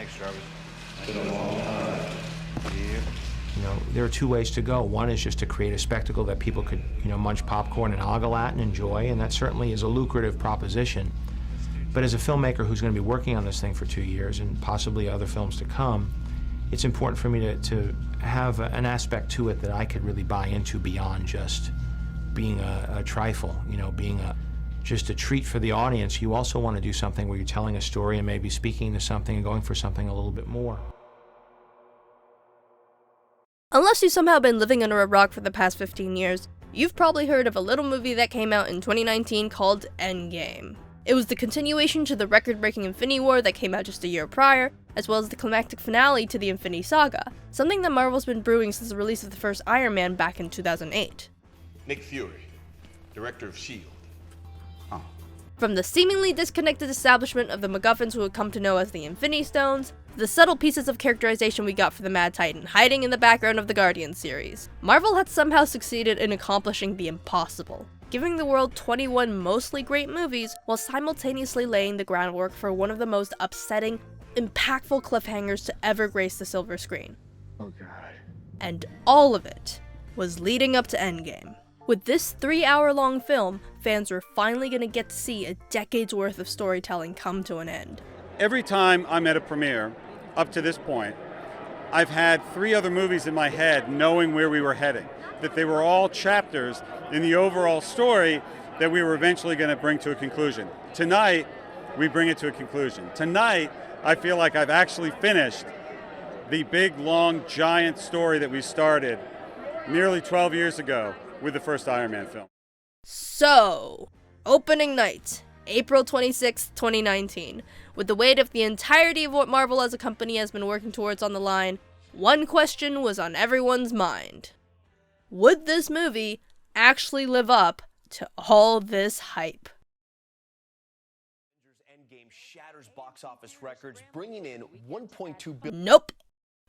Thanks, Jarvis. It's been a long time. Yeah. You know, there are two ways to go. One is just to create a spectacle that people could, you know, munch popcorn and ogle at and enjoy, and that certainly is a lucrative proposition. But as a filmmaker who's going to be working on this thing for 2 years and possibly other films to come, it's important for me to have an aspect to it that I could really buy into beyond just being a trifle, you know, being just a treat for the audience. You also want to do something where you're telling a story and maybe speaking to something and going for something a little bit more. Unless you've somehow been living under a rock for the past 15 years, you've probably heard of a little movie that came out in 2019 called Endgame. It was the continuation to the record-breaking Infinity War that came out just a year prior, as well as the climactic finale to the Infinity Saga, something that Marvel's been brewing since the release of the first Iron Man back in 2008. Nick Fury, director of S.H.I.E.L.D. From the seemingly disconnected establishment of the MacGuffins we would come to know as the Infinity Stones, to the subtle pieces of characterization we got for the Mad Titan hiding in the background of the Guardians series, Marvel had somehow succeeded in accomplishing the impossible, giving the world 21 mostly great movies while simultaneously laying the groundwork for one of the most upsetting, impactful cliffhangers to ever grace the silver screen. Oh, God. And all of it was leading up to Endgame. With this 3-hour-long film, fans were finally going to get to see a decade's worth of storytelling come to an end. Every time I'm at a premiere, up to this point, I've had 3 other movies in my head knowing where we were heading, that they were all chapters in the overall story that we were eventually going to bring to a conclusion. Tonight, we bring it to a conclusion. Tonight, I feel like I've actually finished the big, long, giant story that we started nearly 12 years ago with the first Iron Man film. So, opening night, April 26, 2019. With the weight of the entirety of what Marvel as a company has been working towards on the line, one question was on everyone's mind. Would this movie actually live up to all this hype? Endgame shatters box office records, bringing in $1.2 billion. Nope.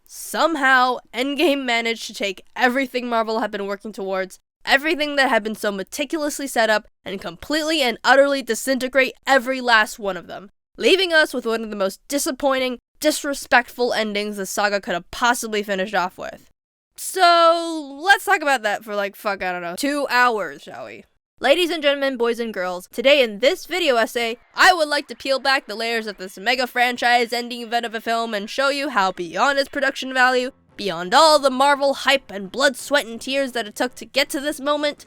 Somehow, Endgame managed to take everything Marvel had been working towards, everything that had been so meticulously set up, and completely and utterly disintegrate every last one of them, leaving us with one of the most disappointing, disrespectful endings the saga could have possibly finished off with. So, let's talk about that for I don't know, 2 hours, shall we? Ladies and gentlemen, boys and girls, today in this video essay, I would like to peel back the layers of this mega franchise ending event of a film and show you how beyond its production value, beyond all the Marvel hype and blood, sweat, and tears that it took to get to this moment,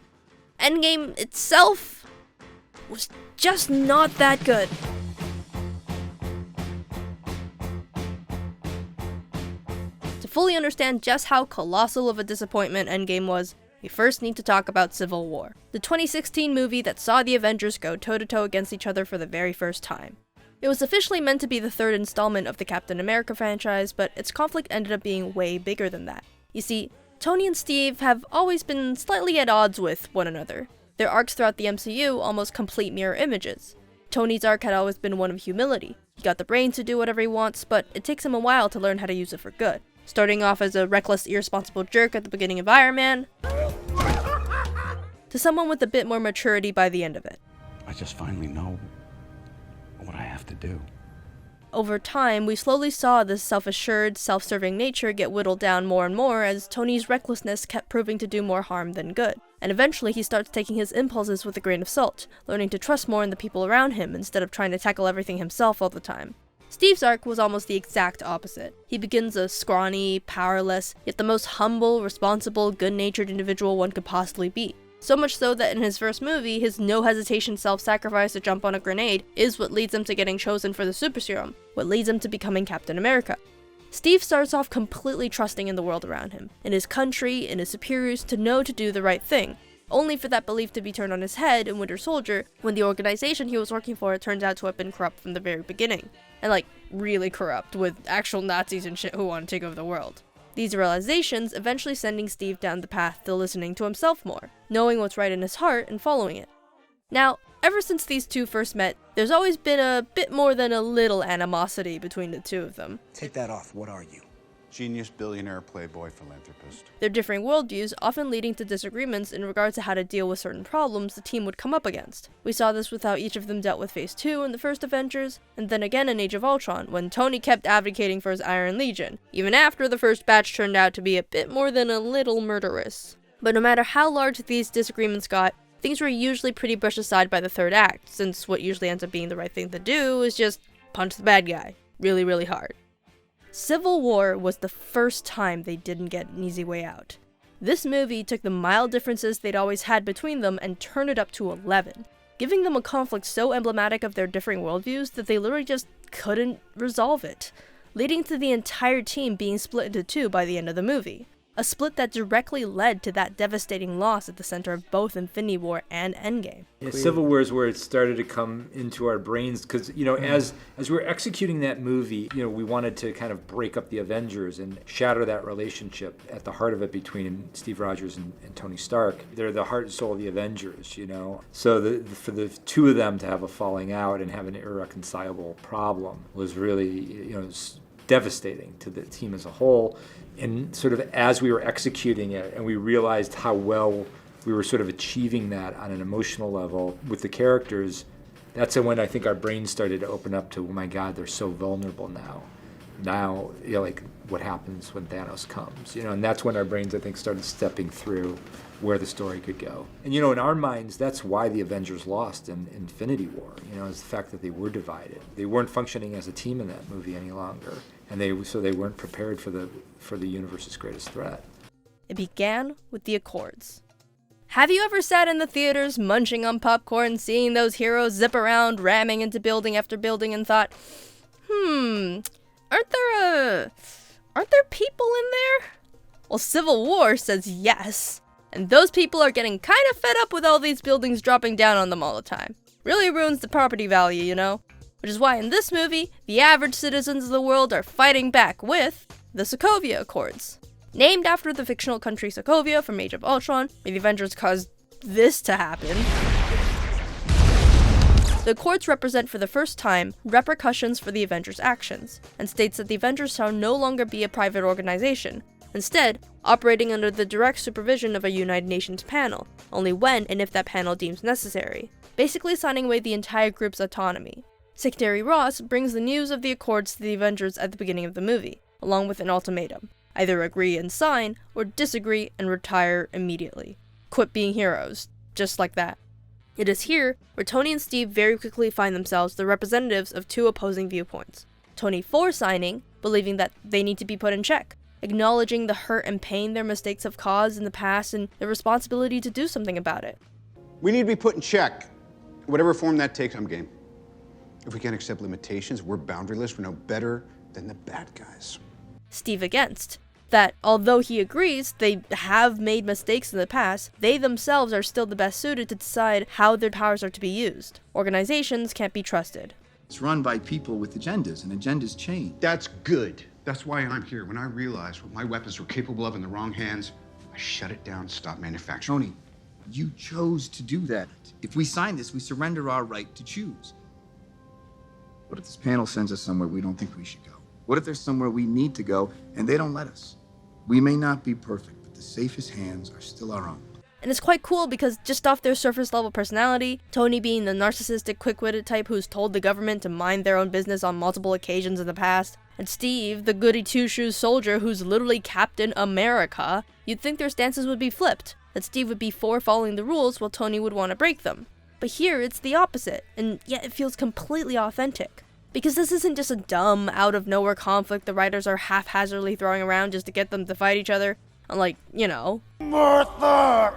Endgame itself was just not that good. To fully understand just how colossal of a disappointment Endgame was, we first need to talk about Civil War, the 2016 movie that saw the Avengers go toe-to-toe against each other for the very first time. It was officially meant to be the third installment of the Captain America franchise, but its conflict ended up being way bigger than that. You see, Tony and Steve have always been slightly at odds with one another. Their arcs throughout the MCU almost complete mirror images. Tony's arc had always been one of humility. He got the brains to do whatever he wants, but it takes him a while to learn how to use it for good. Starting off as a reckless, irresponsible jerk at the beginning of Iron Man, to someone with a bit more maturity by the end of it. I just finally know what I have to do. Over time, we slowly saw this self-assured, self-serving nature get whittled down more and more as Tony's recklessness kept proving to do more harm than good. And eventually he starts taking his impulses with a grain of salt, learning to trust more in the people around him instead of trying to tackle everything himself all the time. Steve's arc was almost the exact opposite. He begins a scrawny, powerless, yet the most humble, responsible, good-natured individual one could possibly be. So much so that in his first movie, his no-hesitation self-sacrifice to jump on a grenade is what leads him to getting chosen for the super serum, what leads him to becoming Captain America. Steve starts off completely trusting in the world around him, in his country, in his superiors to know to do the right thing, only for that belief to be turned on his head in Winter Soldier when the organization he was working for turns out to have been corrupt from the very beginning. And really corrupt, with actual Nazis and shit who want to take over the world. These realizations eventually sending Steve down the path to listening to himself more, knowing what's right in his heart and following it. Now, ever since these two first met, there's always been a bit more than a little animosity between the two of them. Take that off, what are you? Genius, billionaire, playboy, philanthropist. Their differing worldviews often leading to disagreements in regards to how to deal with certain problems the team would come up against. We saw this with how each of them dealt with Phase 2 in the first Avengers, and then again in Age of Ultron, when Tony kept advocating for his Iron Legion, even after the first batch turned out to be a bit more than a little murderous. But no matter how large these disagreements got, things were usually pretty brushed aside by the third act, since what usually ends up being the right thing to do is just punch the bad guy. Really, really hard. Civil War was the first time they didn't get an easy way out. This movie took the mild differences they'd always had between them and turned it up to 11, giving them a conflict so emblematic of their differing worldviews that they literally just couldn't resolve it, leading to the entire team being split into two by the end of the movie. A split that directly led to that devastating loss at the center of both Infinity War and Endgame. Yeah, Civil War is where it started to come into our brains because, as we were executing that movie, we wanted to kind of break up the Avengers and shatter that relationship at the heart of it between Steve Rogers and Tony Stark. They're the heart and soul of the Avengers, So for the two of them to have a falling out and have an irreconcilable problem was really, devastating to the team as a whole. And sort of as we were executing it and we realized how well we were sort of achieving that on an emotional level with the characters, that's when I think our brains started to open up to, oh my God, they're so vulnerable now. Now, like what happens when Thanos comes, and that's when our brains, I think, started stepping through where the story could go. And, in our minds, that's why the Avengers lost in Infinity War, is the fact that they were divided. They weren't functioning as a team in that movie any longer. And they weren't prepared for the universe's greatest threat. It began with the Accords. Have you ever sat in the theaters munching on popcorn, seeing those heroes zip around, ramming into building after building, and thought, aren't there people in there? Well, Civil War says yes. And those people are getting kind of fed up with all these buildings dropping down on them all the time. Really ruins the property value, Which is why in this movie, the average citizens of the world are fighting back with the Sokovia Accords. Named after the fictional country Sokovia from Age of Ultron, where the Avengers caused this to happen. The Accords represent for the first time repercussions for the Avengers' actions, and states that the Avengers shall no longer be a private organization, instead operating under the direct supervision of a United Nations panel, only when and if that panel deems necessary, basically signing away the entire group's autonomy. Secretary Ross brings the news of the Accords to the Avengers at the beginning of the movie, along with an ultimatum. Either agree and sign, or disagree and retire immediately. Quit being heroes. Just like that. It is here where Tony and Steve very quickly find themselves the representatives of two opposing viewpoints. Tony for signing, believing that they need to be put in check, acknowledging the hurt and pain their mistakes have caused in the past and the responsibility to do something about it. We need to be put in check. Whatever form that takes, I'm game. If we can't accept limitations, we're boundaryless, we're no better than the bad guys. Steve against. That although he agrees they have made mistakes in the past, they themselves are still the best suited to decide how their powers are to be used. Organizations can't be trusted. It's run by people with agendas, and agendas change. That's good. That's why I'm here. When I realized what my weapons were capable of in the wrong hands, I shut it down, stopped manufacturing. Tony, you chose to do that. If we sign this, we surrender our right to choose. What if this panel sends us somewhere we don't think we should go? What if there's somewhere we need to go and they don't let us? We may not be perfect, but the safest hands are still our own. And it's quite cool because just off their surface level personality, Tony being the narcissistic, quick-witted type who's told the government to mind their own business on multiple occasions in the past, and Steve, the goody two-shoes soldier who's literally Captain America, you'd think their stances would be flipped, that Steve would be for following the rules while Tony would want to break them. But here it's the opposite, and yet it feels completely authentic. Because this isn't just a dumb, out-of-nowhere conflict the writers are haphazardly throwing around just to get them to fight each other, unlike, Martha!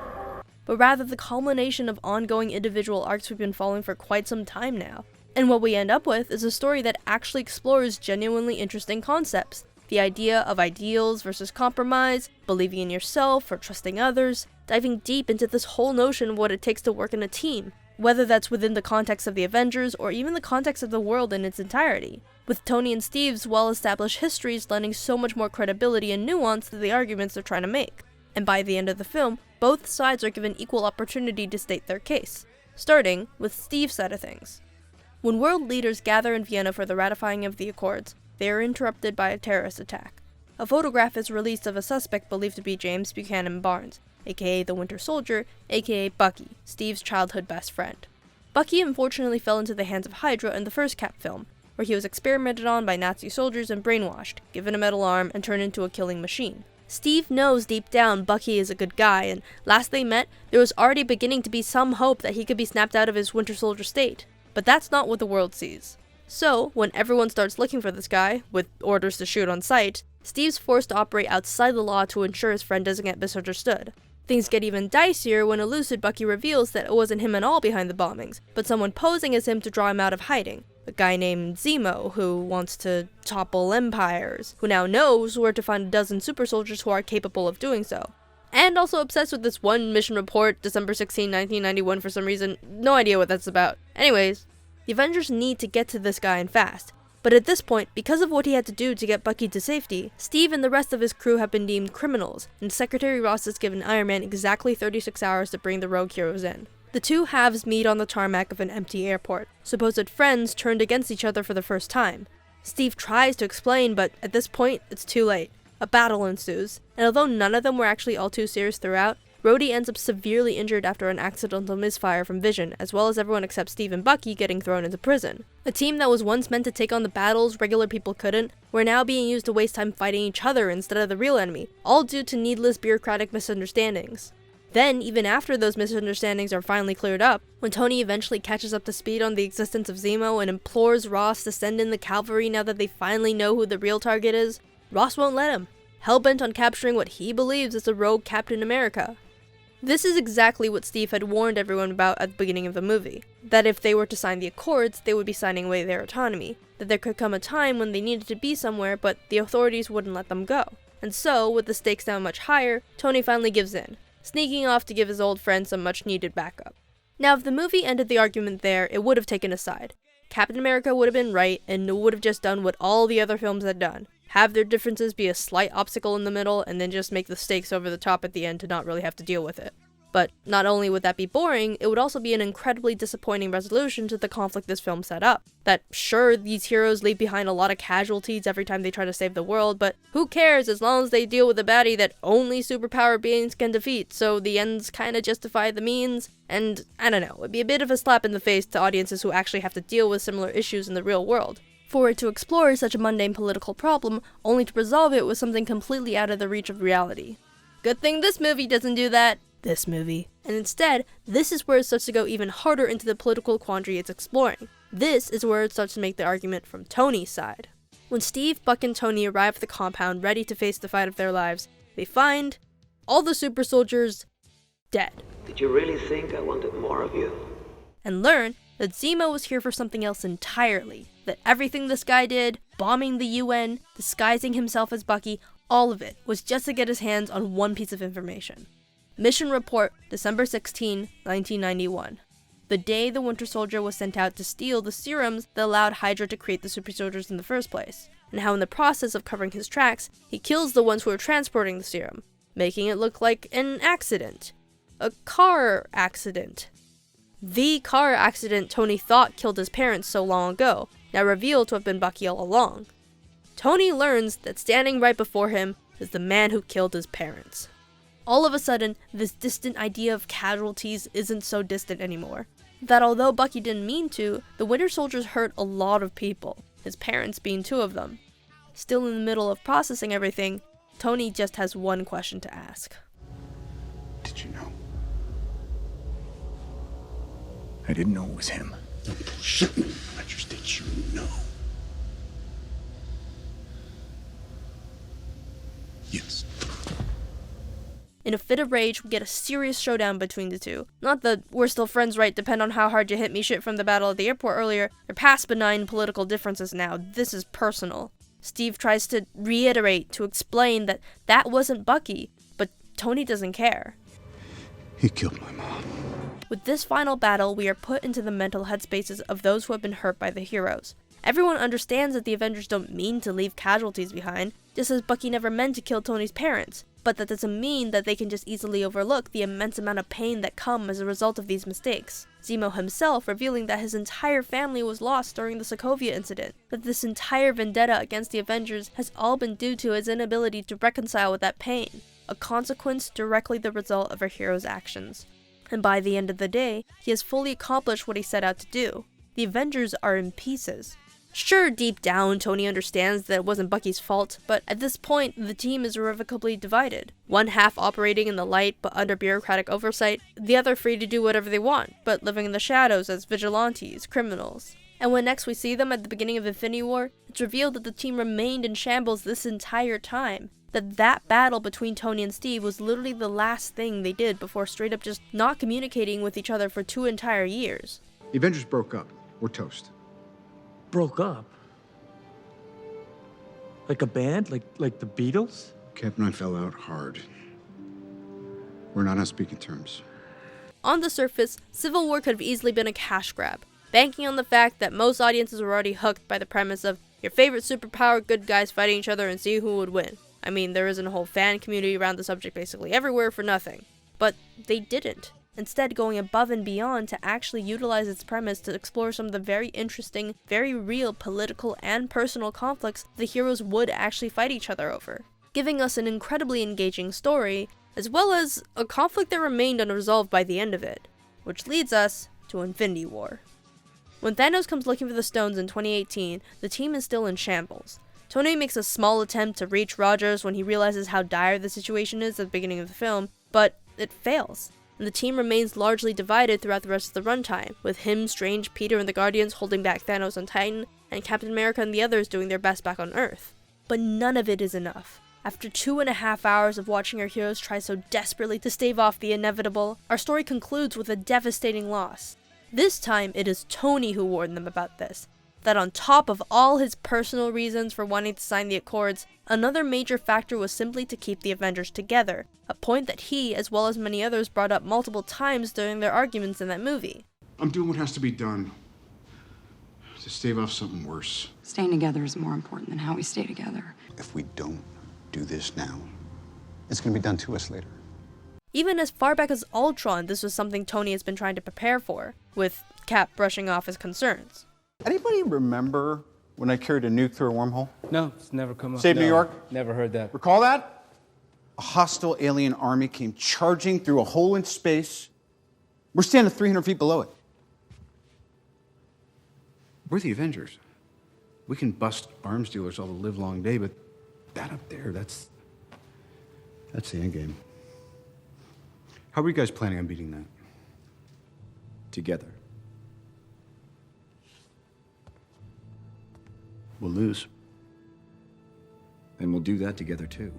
But rather the culmination of ongoing individual arcs we've been following for quite some time now. And what we end up with is a story that actually explores genuinely interesting concepts. The idea of ideals versus compromise, believing in yourself or trusting others, diving deep into this whole notion of what it takes to work in a team, whether that's within the context of the Avengers or even the context of the world in its entirety, with Tony and Steve's well-established histories lending so much more credibility and nuance to the arguments they're trying to make. And by the end of the film, both sides are given equal opportunity to state their case, starting with Steve's side of things. When world leaders gather in Vienna for the ratifying of the Accords, they are interrupted by a terrorist attack. a photograph is released of a suspect believed to be James Buchanan Barnes, aka the Winter Soldier, aka Bucky, Steve's childhood best friend. Bucky unfortunately fell into the hands of Hydra in the first Cap film, where he was experimented on by Nazi soldiers and brainwashed, given a metal arm, and turned into a killing machine. Steve knows deep down Bucky is a good guy, and last they met, there was already beginning to be some hope that he could be snapped out of his Winter Soldier state. But that's not what the world sees. So, when everyone starts looking for this guy, with orders to shoot on sight, Steve's forced to operate outside the law to ensure his friend doesn't get misunderstood. Things get even dicier when a lucid Bucky reveals that it wasn't him at all behind the bombings, but someone posing as him to draw him out of hiding. A guy named Zemo, who wants to topple empires, who now knows where to find a dozen super soldiers who are capable of doing so. And also obsessed with this one mission report, December 16, 1991 for some reason, no idea what that's about. Anyways, the Avengers need to get to this guy and fast. But at this point, because of what he had to do to get Bucky to safety, Steve and the rest of his crew have been deemed criminals, and Secretary Ross has given Iron Man exactly 36 hours to bring the rogue heroes in. The two halves meet on the tarmac of an empty airport. Supposed friends turned against each other for the first time. Steve tries to explain, but at this point, it's too late. A battle ensues, and although none of them were actually all too serious throughout, Rhodey ends up severely injured after an accidental misfire from Vision, as well as everyone except Steve and Bucky getting thrown into prison. A team that was once meant to take on the battles regular people couldn't, were now being used to waste time fighting each other instead of the real enemy, all due to needless bureaucratic misunderstandings. Then, even after those misunderstandings are finally cleared up, when Tony eventually catches up to speed on the existence of Zemo and implores Ross to send in the cavalry now that they finally know who the real target is, Ross won't let him, hell-bent on capturing what he believes is a rogue Captain America. This is exactly what Steve had warned everyone about at the beginning of the movie, that if they were to sign the Accords, they would be signing away their autonomy, that there could come a time when they needed to be somewhere but the authorities wouldn't let them go. And so, with the stakes now much higher, Tony finally gives in, sneaking off to give his old friend some much-needed backup. Now, if the movie ended the argument there, it would have taken a side. Captain America would have been right, and would have just done what all the other films had done. Have their differences be a slight obstacle in the middle, and then just make the stakes over the top at the end to not really have to deal with it. But not only would that be boring, it would also be an incredibly disappointing resolution to the conflict this film set up. That sure, these heroes leave behind a lot of casualties every time they try to save the world, but who cares as long as they deal with a baddie that only superpowered beings can defeat, so the ends kinda justify the means? And, I don't know, it'd be a bit of a slap in the face to audiences who actually have to deal with similar issues in the real world. For it to explore such a mundane political problem, only to resolve it with something completely out of the reach of reality. Good thing this movie doesn't do that. This movie. And instead, this is where it starts to go even harder into the political quandary it's exploring. This is where it starts to make the argument from Tony's side. When Steve, Buck, and Tony arrive at the compound ready to face the fight of their lives, they find all the super soldiers dead. Did you really think I wanted more of you? And learn that Zemo was here for something else entirely. That everything this guy did, bombing the UN, disguising himself as Bucky, all of it was just to get his hands on one piece of information. Mission Report, December 16, 1991. The day the Winter Soldier was sent out to steal the serums that allowed Hydra to create the super soldiers in the first place, and how in the process of covering his tracks, he kills the ones who are transporting the serum, making it look like an accident. A car accident. The car accident Tony thought killed his parents so long ago, now revealed to have been Bucky all along. Tony learns that standing right before him is the man who killed his parents. All of a sudden, this distant idea of casualties isn't so distant anymore. That although Bucky didn't mean to, the Winter Soldiers hurt a lot of people, his parents being two of them. Still in the middle of processing everything, Tony just has one question to ask. Did you know? I didn't know it was him. Shit me, Rogers, did you know? Yes. In a fit of rage, we get a serious showdown between the two. Not the "we're still friends, right, depend on how hard you hit me" shit from the battle at the airport earlier. They're past benign political differences now. This is personal. Steve tries to reiterate, to explain that that wasn't Bucky, but Tony doesn't care. He killed my mom. With this final battle, we are put into the mental headspaces of those who have been hurt by the heroes. Everyone understands that the Avengers don't mean to leave casualties behind, just as Bucky never meant to kill Tony's parents. But that doesn't mean that they can just easily overlook the immense amount of pain that come as a result of these mistakes. Zemo himself revealing that his entire family was lost during the Sokovia incident, that this entire vendetta against the Avengers has all been due to his inability to reconcile with that pain, a consequence directly the result of our hero's actions. And by the end of the day, he has fully accomplished what he set out to do. The Avengers are in pieces. Sure, deep down, Tony understands that it wasn't Bucky's fault, but at this point, the team is irrevocably divided. One half operating in the light but under bureaucratic oversight, the other free to do whatever they want, but living in the shadows as vigilantes, criminals. And when next we see them at the beginning of Infinity War, it's revealed that the team remained in shambles this entire time. That battle between Tony and Steve was literally the last thing they did before straight up just not communicating with each other for 2 entire years. The Avengers broke up. We're toast. Broke up? Like a band? Like the Beatles? Cap and I fell out hard. We're not on speaking terms. On the surface, Civil War could have easily been a cash grab, banking on the fact that most audiences were already hooked by the premise of your favorite superpowered good guys fighting each other and see who would win. I mean, there isn't a whole fan community around the subject basically everywhere for nothing. But they didn't. Instead, going above and beyond to actually utilize its premise to explore some of the very interesting, very real political and personal conflicts the heroes would actually fight each other over, giving us an incredibly engaging story, as well as a conflict that remained unresolved by the end of it, which leads us to Infinity War. When Thanos comes looking for the stones in 2018, the team is still in shambles. Tony makes a small attempt to reach Rogers when he realizes how dire the situation is at the beginning of the film, but it fails, and the team remains largely divided throughout the rest of the runtime, with him, Strange, Peter, and the Guardians holding back Thanos on Titan, and Captain America and the others doing their best back on Earth. But none of it is enough. After 2.5 hours of watching our heroes try so desperately to stave off the inevitable, our story concludes with a devastating loss. This time, it is Tony who warned them about this, that on top of all his personal reasons for wanting to sign the Accords, another major factor was simply to keep the Avengers together, a point that he, as well as many others, brought up multiple times during their arguments in that movie. I'm doing what has to be done to stave off something worse. Staying together is more important than how we stay together. If we don't do this now, it's going to be done to us later. Even as far back as Ultron, this was something Tony has been trying to prepare for, with Cap brushing off his concerns. Anybody remember when I carried a nuke through a wormhole? No, it's never come up. Save New York? Never heard that. Recall that? A hostile alien army came charging through a hole in space. We're standing 300 feet below it. We're the Avengers. We can bust arms dealers all the live long day, but that up there, that's the end game. How are you guys planning on beating that? Together. We'll lose. And we'll do that together too.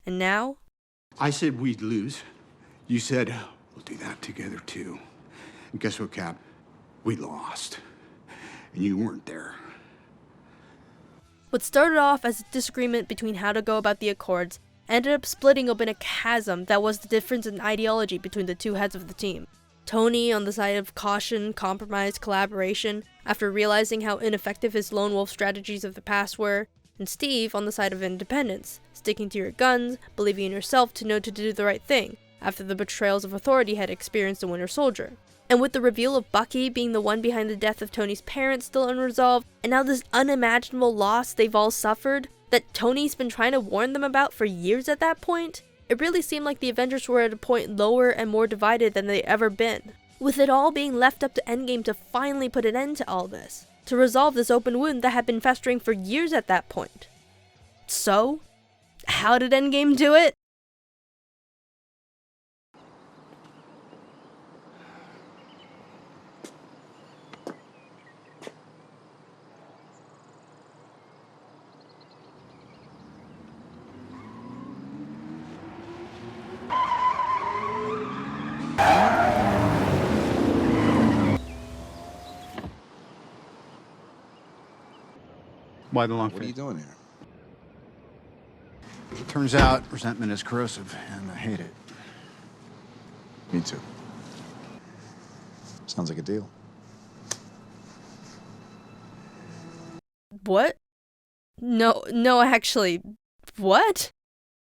And now? I said we'd lose. You said we'll do that together too. And guess what, Cap? We lost. And you weren't there. What started off as a disagreement between how to go about the Accords ended up splitting open a chasm that was the difference in ideology between the two heads of the team. Tony on the side of caution, compromise, collaboration, after realizing how ineffective his lone wolf strategies of the past were, and Steve on the side of independence, sticking to your guns, believing in yourself to know to do the right thing, after the betrayals of authority had experienced in Winter Soldier. And with the reveal of Bucky being the one behind the death of Tony's parents still unresolved, and now this unimaginable loss they've all suffered, that Tony's been trying to warn them about for years at that point, it really seemed like the Avengers were at a point lower and more divided than they'd ever been, with it all being left up to Endgame to finally put an end to all this, to resolve this open wound that had been festering for years at that point. So, how did Endgame do it? Why the long What are you doing here? Turns out resentment is corrosive, and I hate it. Me too. Sounds like a deal. What? No, actually, what?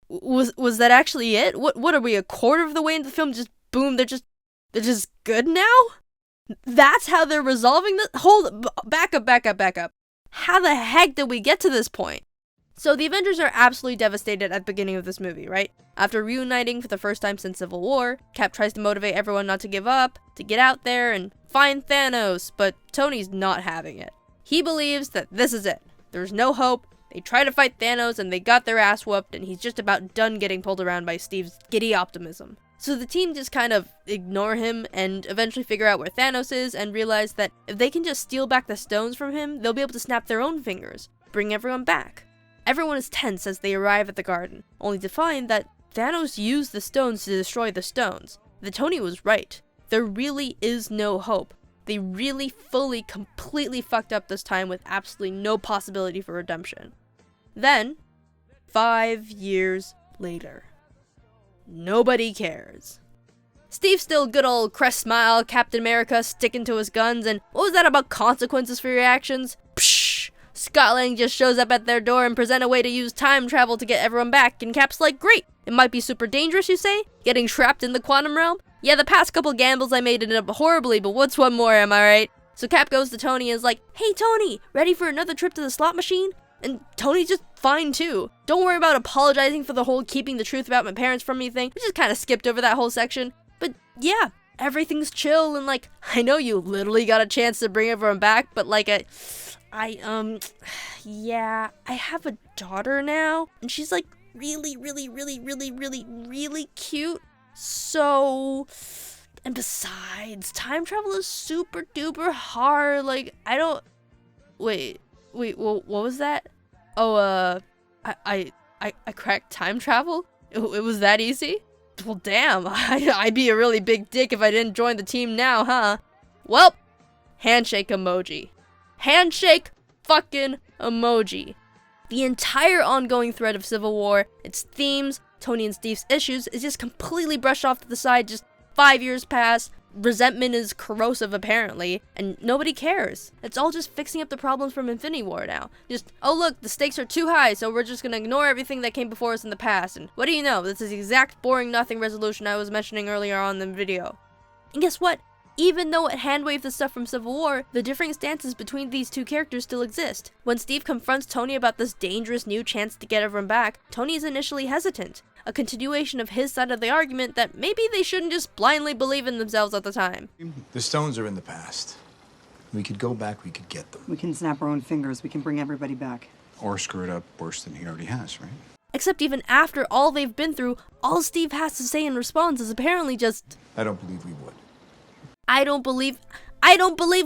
was that actually it? What are we, a quarter of the way into the film? Just boom, they're just good now? That's how they're resolving this? Back up. How the heck did we get to this point? So the Avengers are absolutely devastated at the beginning of this movie, right? After reuniting for the first time since Civil War, Cap tries to motivate everyone not to give up, to get out there and find Thanos, but Tony's not having it. He believes that this is it. There's no hope. They try to fight Thanos and they got their ass whooped, and he's just about done getting pulled around by Steve's giddy optimism. So the team just kind of ignore him and eventually figure out where Thanos is and realize that if they can just steal back the stones from him, they'll be able to snap their own fingers, bring everyone back. Everyone is tense as they arrive at the garden, only to find that Thanos used the stones to destroy the stones. That Tony was right. There really is no hope. They really fully, completely fucked up this time with absolutely no possibility for redemption. Then, 5 years later. Nobody cares. Steve still good old crest smile, Captain America sticking to his guns, and what was that about consequences for your actions? Psh! Scott Lang just shows up at their door and present a way to use time travel to get everyone back, and Cap's like, great, it might be super dangerous, you say? Getting trapped in the quantum realm? Yeah, the past couple gambles I made ended up horribly, but what's one more, am I right? So Cap goes to Tony and is like, hey Tony, ready for another trip to the slot machine? And Tony's just fine too. Don't worry about apologizing for the whole keeping the truth about my parents from me thing. We just kind of skipped over that whole section. But yeah, everything's chill and like, I know you literally got a chance to bring everyone back, but like yeah, I have a daughter now and she's like really cute. So, and besides, time travel is super duper hard. Like, I don't, wait, well, what was that? Oh, I cracked time travel? It was that easy? Well, damn, I'd be a really big dick if I didn't join the team now, huh? Well, handshake emoji. Handshake fucking emoji. The entire ongoing thread of Civil War, its themes, Tony and Steve's issues, is just completely brushed off to the side. Just 5 years pass. Resentment is corrosive apparently, and nobody cares. It's all just fixing up the problems from Infinity War now. Just, oh look, the stakes are too high, so we're just gonna ignore everything that came before us in the past, and what do you know, this is the exact boring nothing resolution I was mentioning earlier on in the video. And guess what? Even though it handwaved the stuff from Civil War, the differing stances between these two characters still exist. When Steve confronts Tony about this dangerous new chance to get everyone back, Tony is initially hesitant. A continuation of his side of the argument that maybe they shouldn't just blindly believe in themselves at the time. The stones are in the past. We could go back, we could get them. We can snap our own fingers. We can bring everybody back. Or screw it up worse than he already has, right? Except even after all they've been through, all Steve has to say in response is apparently just, I don't believe we would. I don't believe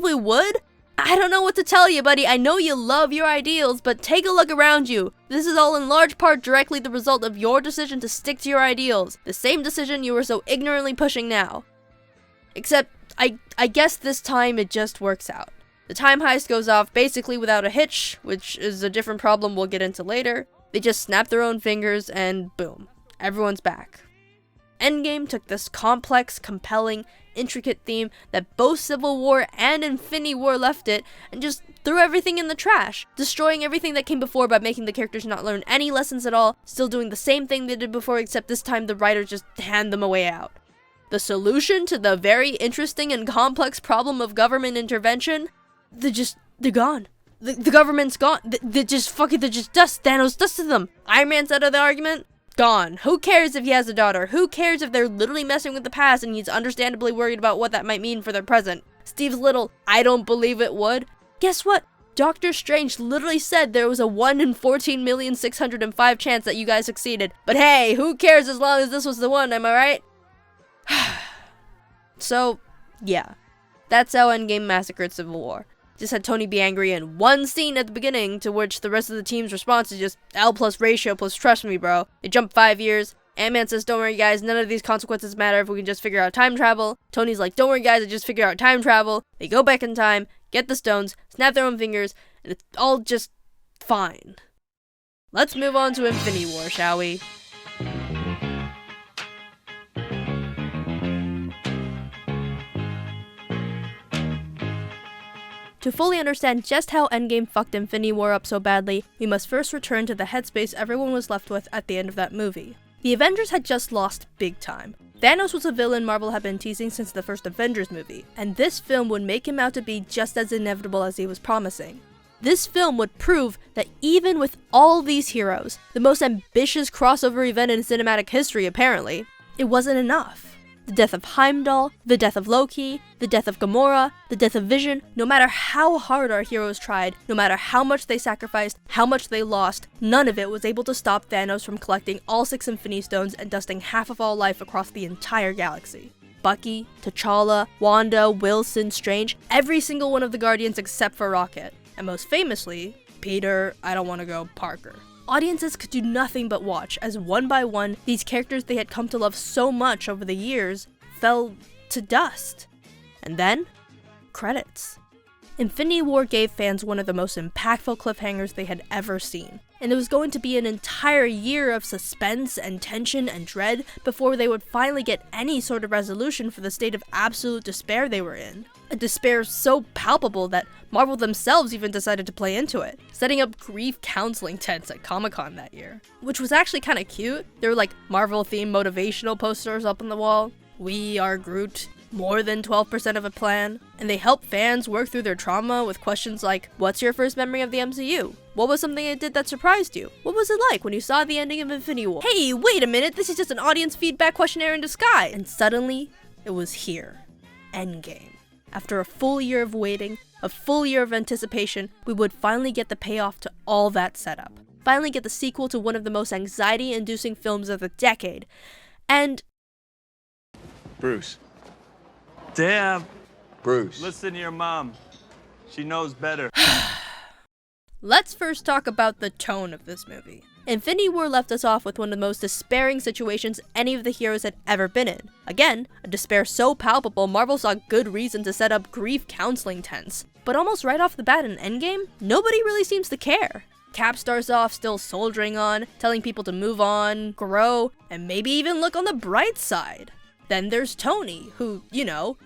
we would? I don't know what to tell you, buddy. I know you love your ideals, but take a look around you. This is all in large part directly the result of your decision to stick to your ideals. The same decision you were so ignorantly pushing now. Except, I guess this time it just works out. The time heist goes off basically without a hitch, which is a different problem we'll get into later. They just snap their own fingers and boom, everyone's back. Endgame took this complex, compelling, intricate theme that both Civil War and Infinity War left it and just threw everything in the trash, destroying everything that came before by making the characters not learn any lessons at all, still doing the same thing they did before, except this time the writers just hand them a way out. The solution to the very interesting and complex problem of government intervention? They're gone. The government's gone. They're just dust. Thanos dusted them. Iron Man's out of the argument. Gone. Who cares if he has a daughter? Who cares if they're literally messing with the past and he's understandably worried about what that might mean for their present? Steve's little, I don't believe it would. Guess what? Doctor Strange literally said there was a 1 in 14,605,000 chance that you guys succeeded. But hey, who cares as long as this was the one, am I right? So, yeah. That's how Endgame massacred Civil War. Just had Tony be angry in one scene at the beginning, to which the rest of the team's response is just L plus ratio plus trust me, bro. They jump 5 years. Ant-Man says, don't worry guys, none of these consequences matter if we can just figure out time travel. Tony's like, don't worry guys, I just figure out time travel. They go back in time, get the stones, snap their own fingers, and it's all just fine. Let's move on to Infinity War, shall we? To fully understand just how Endgame fucked Infinity War up so badly, we must first return to the headspace everyone was left with at the end of that movie. The Avengers had just lost big time. Thanos was a villain Marvel had been teasing since the first Avengers movie, and this film would make him out to be just as inevitable as he was promising. This film would prove that even with all these heroes, the most ambitious crossover event in cinematic history apparently, it wasn't enough. The death of Heimdall, the death of Loki, the death of Gamora, the death of Vision, no matter how hard our heroes tried, no matter how much they sacrificed, how much they lost, none of it was able to stop Thanos from collecting all 6 Infinity Stones and dusting half of all life across the entire galaxy. Bucky, T'Challa, Wanda, Wilson, Strange, every single one of the Guardians except for Rocket. And most famously, Peter, Parker. Audiences could do nothing but watch as one by one, these characters they had come to love so much over the years fell to dust. And then, credits. Infinity War gave fans one of the most impactful cliffhangers they had ever seen, and it was going to be an entire year of suspense and tension and dread before they would finally get any sort of resolution for the state of absolute despair they were in. A despair so palpable that Marvel themselves even decided to play into it, setting up grief counseling tents at Comic-Con that year. Which was actually kinda cute. There were like Marvel-themed motivational posters up on the wall. We are Groot. More than 12% of a plan. And they help fans work through their trauma with questions like, what's your first memory of the MCU? What was something it did that surprised you? What was it like when you saw the ending of Infinity War? Hey, wait a minute, this is just an audience feedback questionnaire in disguise. And suddenly, it was here. Endgame. After a full year of waiting, a full year of anticipation, we would finally get the payoff to all that setup. Finally get the sequel to one of the most anxiety-inducing films of the decade. And... Bruce. Damn. Bruce. Listen to your mom. She knows better. Let's first talk about the tone of this movie. Infinity War left us off with one of the most despairing situations any of the heroes had ever been in. Again, a despair so palpable Marvel saw good reason to set up grief counseling tents. But almost right off the bat in Endgame, nobody really seems to care. Cap starts off still soldiering on, telling people to move on, grow, and maybe even look on the bright side. Then there's Tony, who,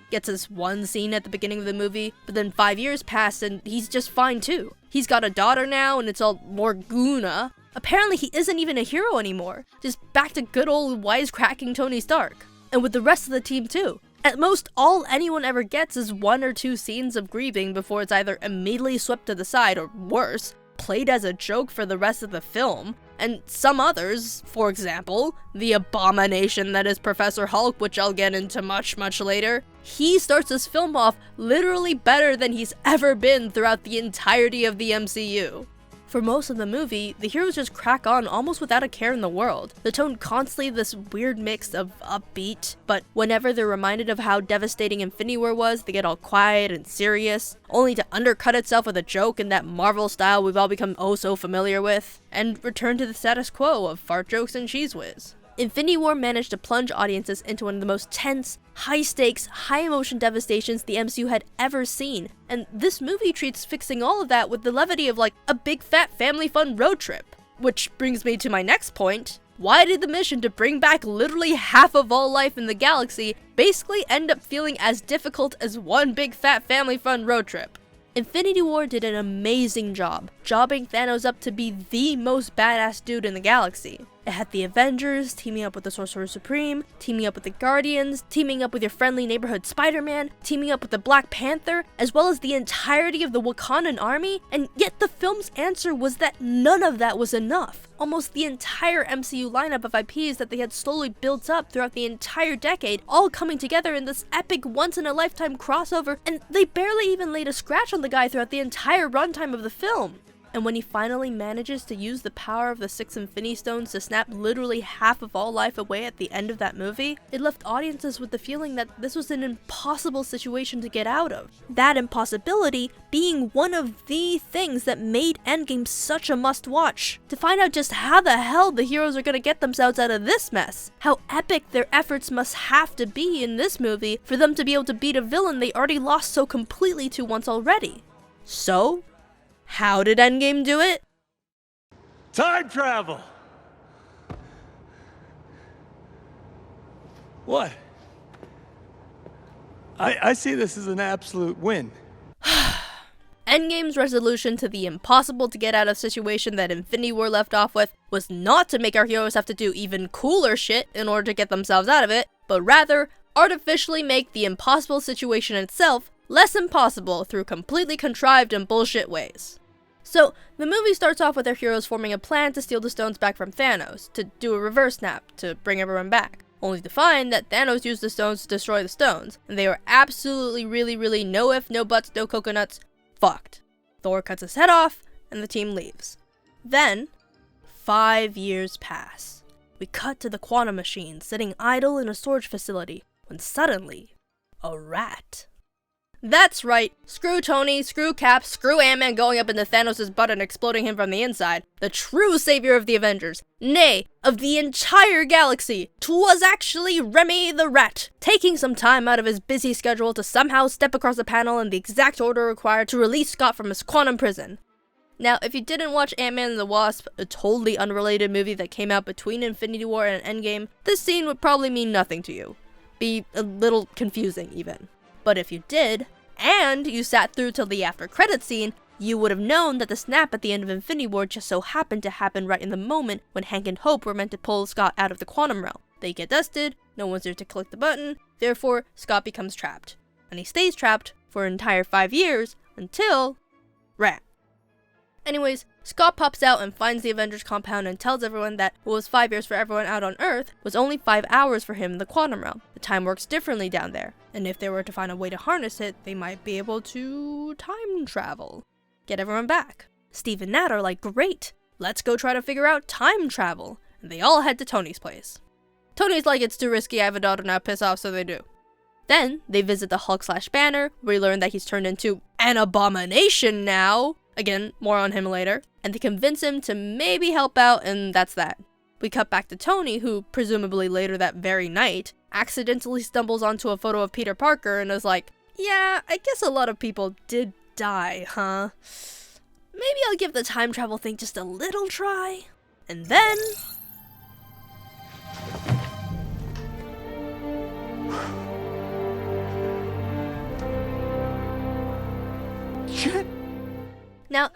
gets this one scene at the beginning of the movie, but then 5 years pass and he's just fine too. He's got a daughter now and it's all Morguna. Apparently he isn't even a hero anymore, just back to good old wisecracking Tony Stark. And with the rest of the team too. At most, all anyone ever gets is 1 or 2 scenes of grieving before it's either immediately swept to the side or worse, played as a joke for the rest of the film. And some others, for example, the abomination that is Professor Hulk, which I'll get into much later, he starts this film off literally better than he's ever been throughout the entirety of the MCU. For most of the movie, the heroes just crack on almost without a care in the world. The tone constantly this weird mix of upbeat, but whenever they're reminded of how devastating Infinity War was, they get all quiet and serious, only to undercut itself with a joke in that Marvel style we've all become oh so familiar with, and return to the status quo of fart jokes and cheese whiz. Infinity War managed to plunge audiences into one of the most tense, high-stakes, high-emotion devastations the MCU had ever seen, and this movie treats fixing all of that with the levity of like a big fat family fun road trip. Which brings me to my next point. Why did the mission to bring back literally half of all life in the galaxy basically end up feeling as difficult as one big fat family fun road trip? Infinity War did an amazing job, jobbing Thanos up to be the most badass dude in the galaxy. It had the Avengers teaming up with the Sorcerer Supreme, teaming up with the Guardians, teaming up with your friendly neighborhood Spider-Man, teaming up with the Black Panther, as well as the entirety of the Wakandan army, and yet the film's answer was that none of that was enough. Almost the entire MCU lineup of IPs that they had slowly built up throughout the entire decade, all coming together in this epic once-in-a-lifetime crossover, and they barely even laid a scratch on the guy throughout the entire runtime of the film. And when he finally manages to use the power of the 6 Infinity Stones to snap literally half of all life away at the end of that movie, it left audiences with the feeling that this was an impossible situation to get out of. That impossibility being one of the things that made Endgame such a must-watch. To find out just how the hell the heroes are gonna get themselves out of this mess. How epic their efforts must have to be in this movie for them to be able to beat a villain they already lost so completely to once already. So, how did Endgame do it? Time travel! What? I see this as an absolute win. Endgame's resolution to the impossible to get out of situation that Infinity War left off with was not to make our heroes have to do even cooler shit in order to get themselves out of it, but rather artificially make the impossible situation itself less impossible through completely contrived and bullshit ways. So, the movie starts off with our heroes forming a plan to steal the stones back from Thanos, to do a reverse snap, to bring everyone back, only to find that Thanos used the stones to destroy the stones, and they are absolutely really no ifs, no buts, no coconuts, fucked. Thor cuts his head off, and the team leaves. Then, 5 years pass. We cut to the quantum machine sitting idle in a storage facility, when suddenly, a rat. That's right, screw Tony, screw Cap, screw Ant-Man going up into Thanos' butt and exploding him from the inside. The true savior of the Avengers, nay, of the entire galaxy, 'twas actually Remy the Rat, taking some time out of his busy schedule to somehow step across the panel in the exact order required to release Scott from his quantum prison. Now, if you didn't watch Ant-Man and the Wasp, a totally unrelated movie that came out between Infinity War and Endgame, this scene would probably mean nothing to you. Be a little confusing, even. But if you did, and you sat through till the after credits scene, you would have known that the snap at the end of Infinity War just so happened to happen right in the moment when Hank and Hope were meant to pull Scott out of the quantum realm. They get dusted, no one's there to click the button, therefore Scott becomes trapped. And he stays trapped for an entire 5 years until... rat. Anyways, Scott pops out and finds the Avengers compound and tells everyone that what was 5 years for everyone out on Earth was only 5 hours for him in the quantum realm. The time works differently down there, and if they were to find a way to harness it, they might be able to time travel. Get everyone back. Steve and Nat are like, great, let's go try to figure out time travel, and they all head to Tony's place. Tony's like, it's too risky, I have a daughter now, piss off, so they do. Then, they visit the Hulk/Banner, where we learn that he's turned into an abomination now. Again, more on him later. And they convince him to maybe help out, and that's that. We cut back to Tony, who, presumably later that very night, accidentally stumbles onto a photo of Peter Parker and is like, yeah, I guess a lot of people did die, huh? Maybe I'll give the time travel thing just a little try. And then... Shit! Now,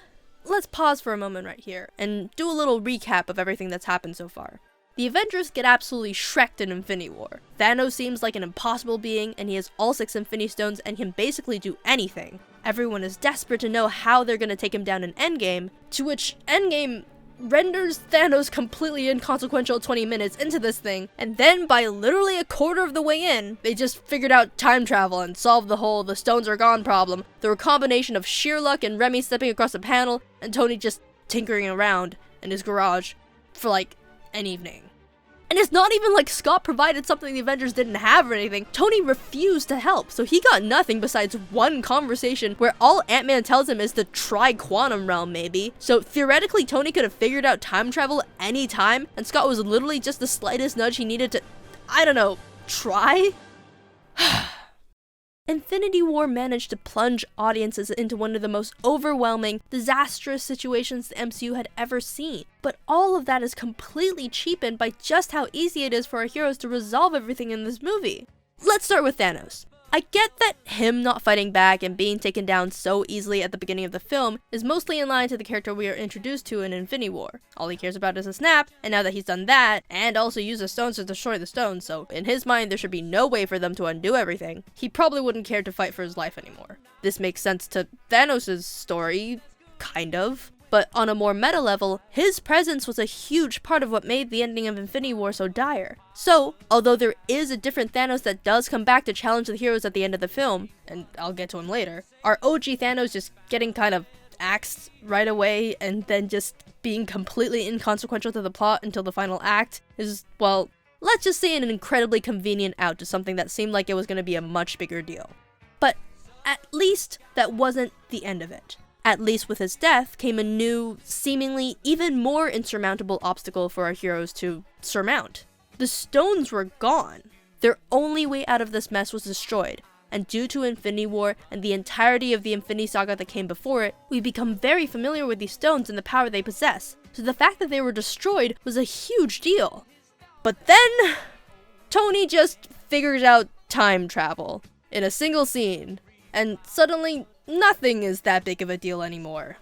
let's pause for a moment right here, and do a little recap of everything that's happened so far. The Avengers get absolutely shreked in Infinity War. Thanos seems like an impossible being, and he has all 6 Infinity Stones and can basically do anything. Everyone is desperate to know how they're gonna take him down in Endgame, to which Endgame renders Thanos completely inconsequential 20 minutes into this thing, and then by literally a quarter of the way in, they just figured out time travel and solved the whole the stones are gone problem through a combination of sheer luck and Remy stepping across the panel and Tony just tinkering around in his garage for like an evening. And it's not even like Scott provided something the Avengers didn't have or anything. Tony refused to help, so he got nothing besides one conversation where all Ant-Man tells him is to try quantum realm maybe. So theoretically, Tony could have figured out time travel anytime, and Scott was literally just the slightest nudge he needed to, I don't know, try? Infinity War managed to plunge audiences into one of the most overwhelming, disastrous situations the MCU had ever seen. But all of that is completely cheapened by just how easy it is for our heroes to resolve everything in this movie. Let's start with Thanos. I get that him not fighting back and being taken down so easily at the beginning of the film is mostly in line to the character we are introduced to in Infinity War. All he cares about is a snap, and now that he's done that, and also used the stones to destroy the stones, so in his mind there should be no way for them to undo everything, he probably wouldn't care to fight for his life anymore. This makes sense to Thanos' story, kind of. But on a more meta level, his presence was a huge part of what made the ending of Infinity War so dire. So, although there is a different Thanos that does come back to challenge the heroes at the end of the film, and I'll get to him later, our OG Thanos just getting kind of axed right away and then just being completely inconsequential to the plot until the final act is, well, let's just say an incredibly convenient out to something that seemed like it was going to be a much bigger deal. But at least that wasn't the end of it. At least with his death came a new, seemingly even more insurmountable obstacle for our heroes to surmount. The stones were gone. Their only way out of this mess was destroyed, and due to Infinity War and the entirety of the Infinity Saga that came before it, we become very familiar with these stones and the power they possess, so the fact that they were destroyed was a huge deal. But then, Tony just figures out time travel in a single scene, and suddenly nothing is that big of a deal anymore.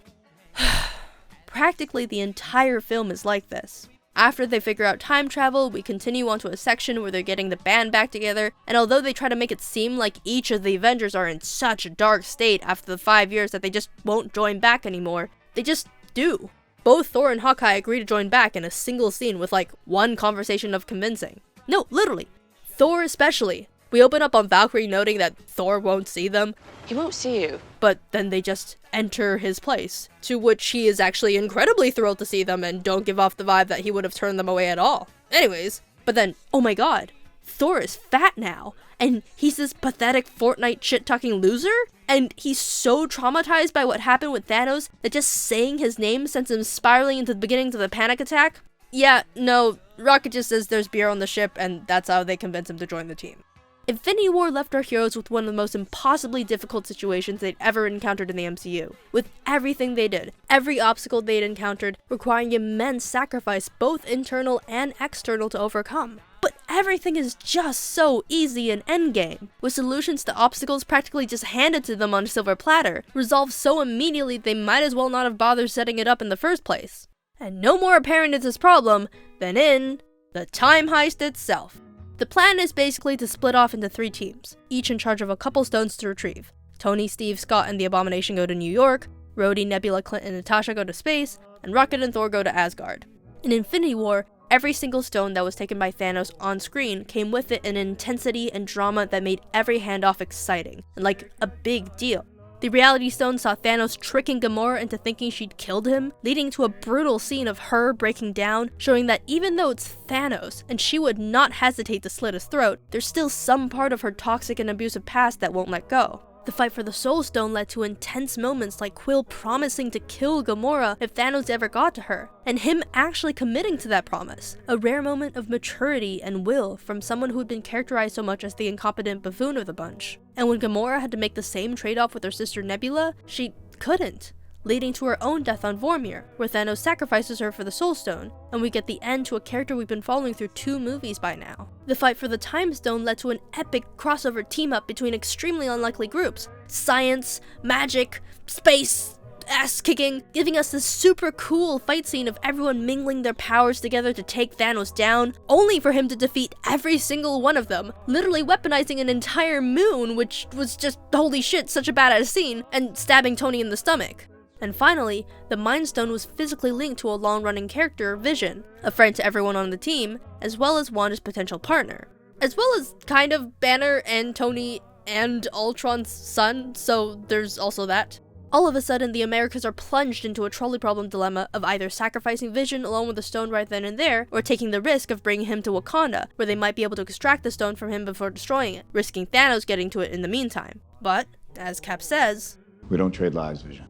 Practically the entire film is like this. After they figure out time travel, we continue onto a section where they're getting the band back together, and although they try to make it seem like each of the Avengers are in such a dark state after the 5 years that they just won't join back anymore, they just do. Both Thor and Hawkeye agree to join back in a single scene with like one conversation of convincing. No, literally. Thor especially. We open up on Valkyrie noting that Thor won't see them. He won't see you. But then they just enter his place, to which he is actually incredibly thrilled to see them and don't give off the vibe that he would have turned them away at all. Anyways, but then, oh my god, Thor is fat now, and he's this pathetic Fortnite shit-talking loser? And he's so traumatized by what happened with Thanos that just saying his name sends him spiraling into the beginnings of the panic attack? Yeah, no, Rocket just says there's beer on the ship, and that's how they convince him to join the team. Infinity War left our heroes with one of the most impossibly difficult situations they'd ever encountered in the MCU. With everything they did, every obstacle they'd encountered requiring immense sacrifice, both internal and external, to overcome. But everything is just so easy in Endgame, with solutions to obstacles practically just handed to them on a silver platter, resolved so immediately they might as well not have bothered setting it up in the first place. And no more apparent is this problem than in the time heist itself. The plan is basically to split off into 3 teams, each in charge of a couple stones to retrieve. Tony, Steve, Scott, and the Abomination go to New York, Rhodey, Nebula, Clint, and Natasha go to space, and Rocket and Thor go to Asgard. In Infinity War, every single stone that was taken by Thanos on screen came with it an intensity and drama that made every handoff exciting, and like a big deal. The Reality Stone saw Thanos tricking Gamora into thinking she'd killed him, leading to a brutal scene of her breaking down, showing that even though it's Thanos, and she would not hesitate to slit his throat, there's still some part of her toxic and abusive past that won't let go. The fight for the Soul Stone led to intense moments like Quill promising to kill Gamora if Thanos ever got to her, and him actually committing to that promise. A rare moment of maturity and will from someone who had been characterized so much as the incompetent buffoon of the bunch. And when Gamora had to make the same trade-off with her sister Nebula, she couldn't, leading to her own death on Vormir, where Thanos sacrifices her for the Soul Stone, and we get the end to a character we've been following through 2 movies by now. The fight for the Time Stone led to an epic crossover team-up between extremely unlikely groups: science, magic, space, ass-kicking, giving us this super cool fight scene of everyone mingling their powers together to take Thanos down, only for him to defeat every single one of them, literally weaponizing an entire moon, which was just, holy shit, such a badass scene, and stabbing Tony in the stomach. And finally, the Mind Stone was physically linked to a long-running character, Vision, a friend to everyone on the team, as well as Wanda's potential partner. As well as kind of Banner and Tony and Ultron's son, so there's also that. All of a sudden, the Americas are plunged into a trolley problem dilemma of either sacrificing Vision along with the stone right then and there, or taking the risk of bringing him to Wakanda, where they might be able to extract the stone from him before destroying it, risking Thanos getting to it in the meantime. But, as Cap says, we don't trade lives, Vision.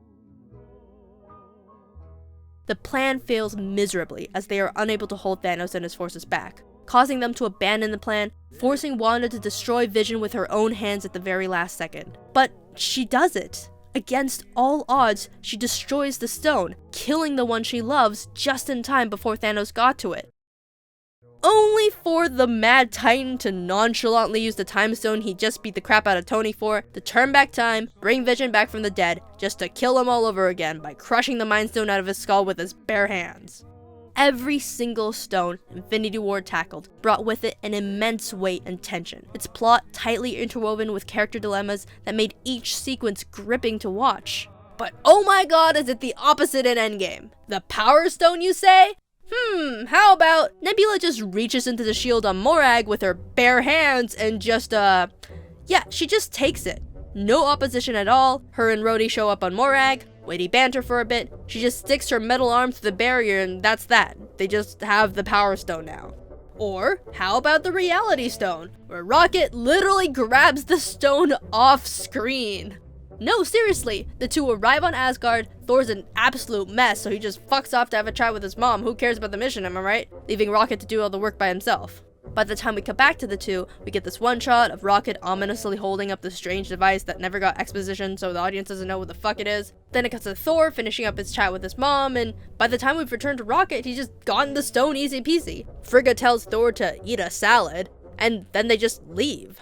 The plan fails miserably as they are unable to hold Thanos and his forces back, causing them to abandon the plan, forcing Wanda to destroy Vision with her own hands at the very last second. But she does it. Against all odds, she destroys the stone, killing the one she loves just in time before Thanos got to it. Only for the Mad Titan to nonchalantly use the Time Stone he just beat the crap out of Tony for, to turn back time, bring Vision back from the dead, just to kill him all over again by crushing the Mind Stone out of his skull with his bare hands. Every single stone Infinity War tackled brought with it an immense weight and tension, its plot tightly interwoven with character dilemmas that made each sequence gripping to watch. But oh my god, is it the opposite in Endgame? The Power Stone, you say? How about Nebula just reaches into the shield on Morag with her bare hands and just, she just takes it. No opposition at all. Her and Rhodey show up on Morag, witty banter for a bit. She just sticks her metal arm through the barrier and that's that. They just have the Power Stone now. Or how about the Reality Stone, where Rocket literally grabs the stone off screen? No, seriously, the two arrive on Asgard, Thor's an absolute mess, so he just fucks off to have a chat with his mom. Who cares about the mission, am I right? Leaving Rocket to do all the work by himself. By the time we cut back to the two, we get this one shot of Rocket ominously holding up this strange device that never got exposition, so the audience doesn't know what the fuck it is. Then it cuts to Thor finishing up his chat with his mom, and by the time we've returned to Rocket, he's just gotten the stone easy peasy. Frigga tells Thor to eat a salad, and then they just leave.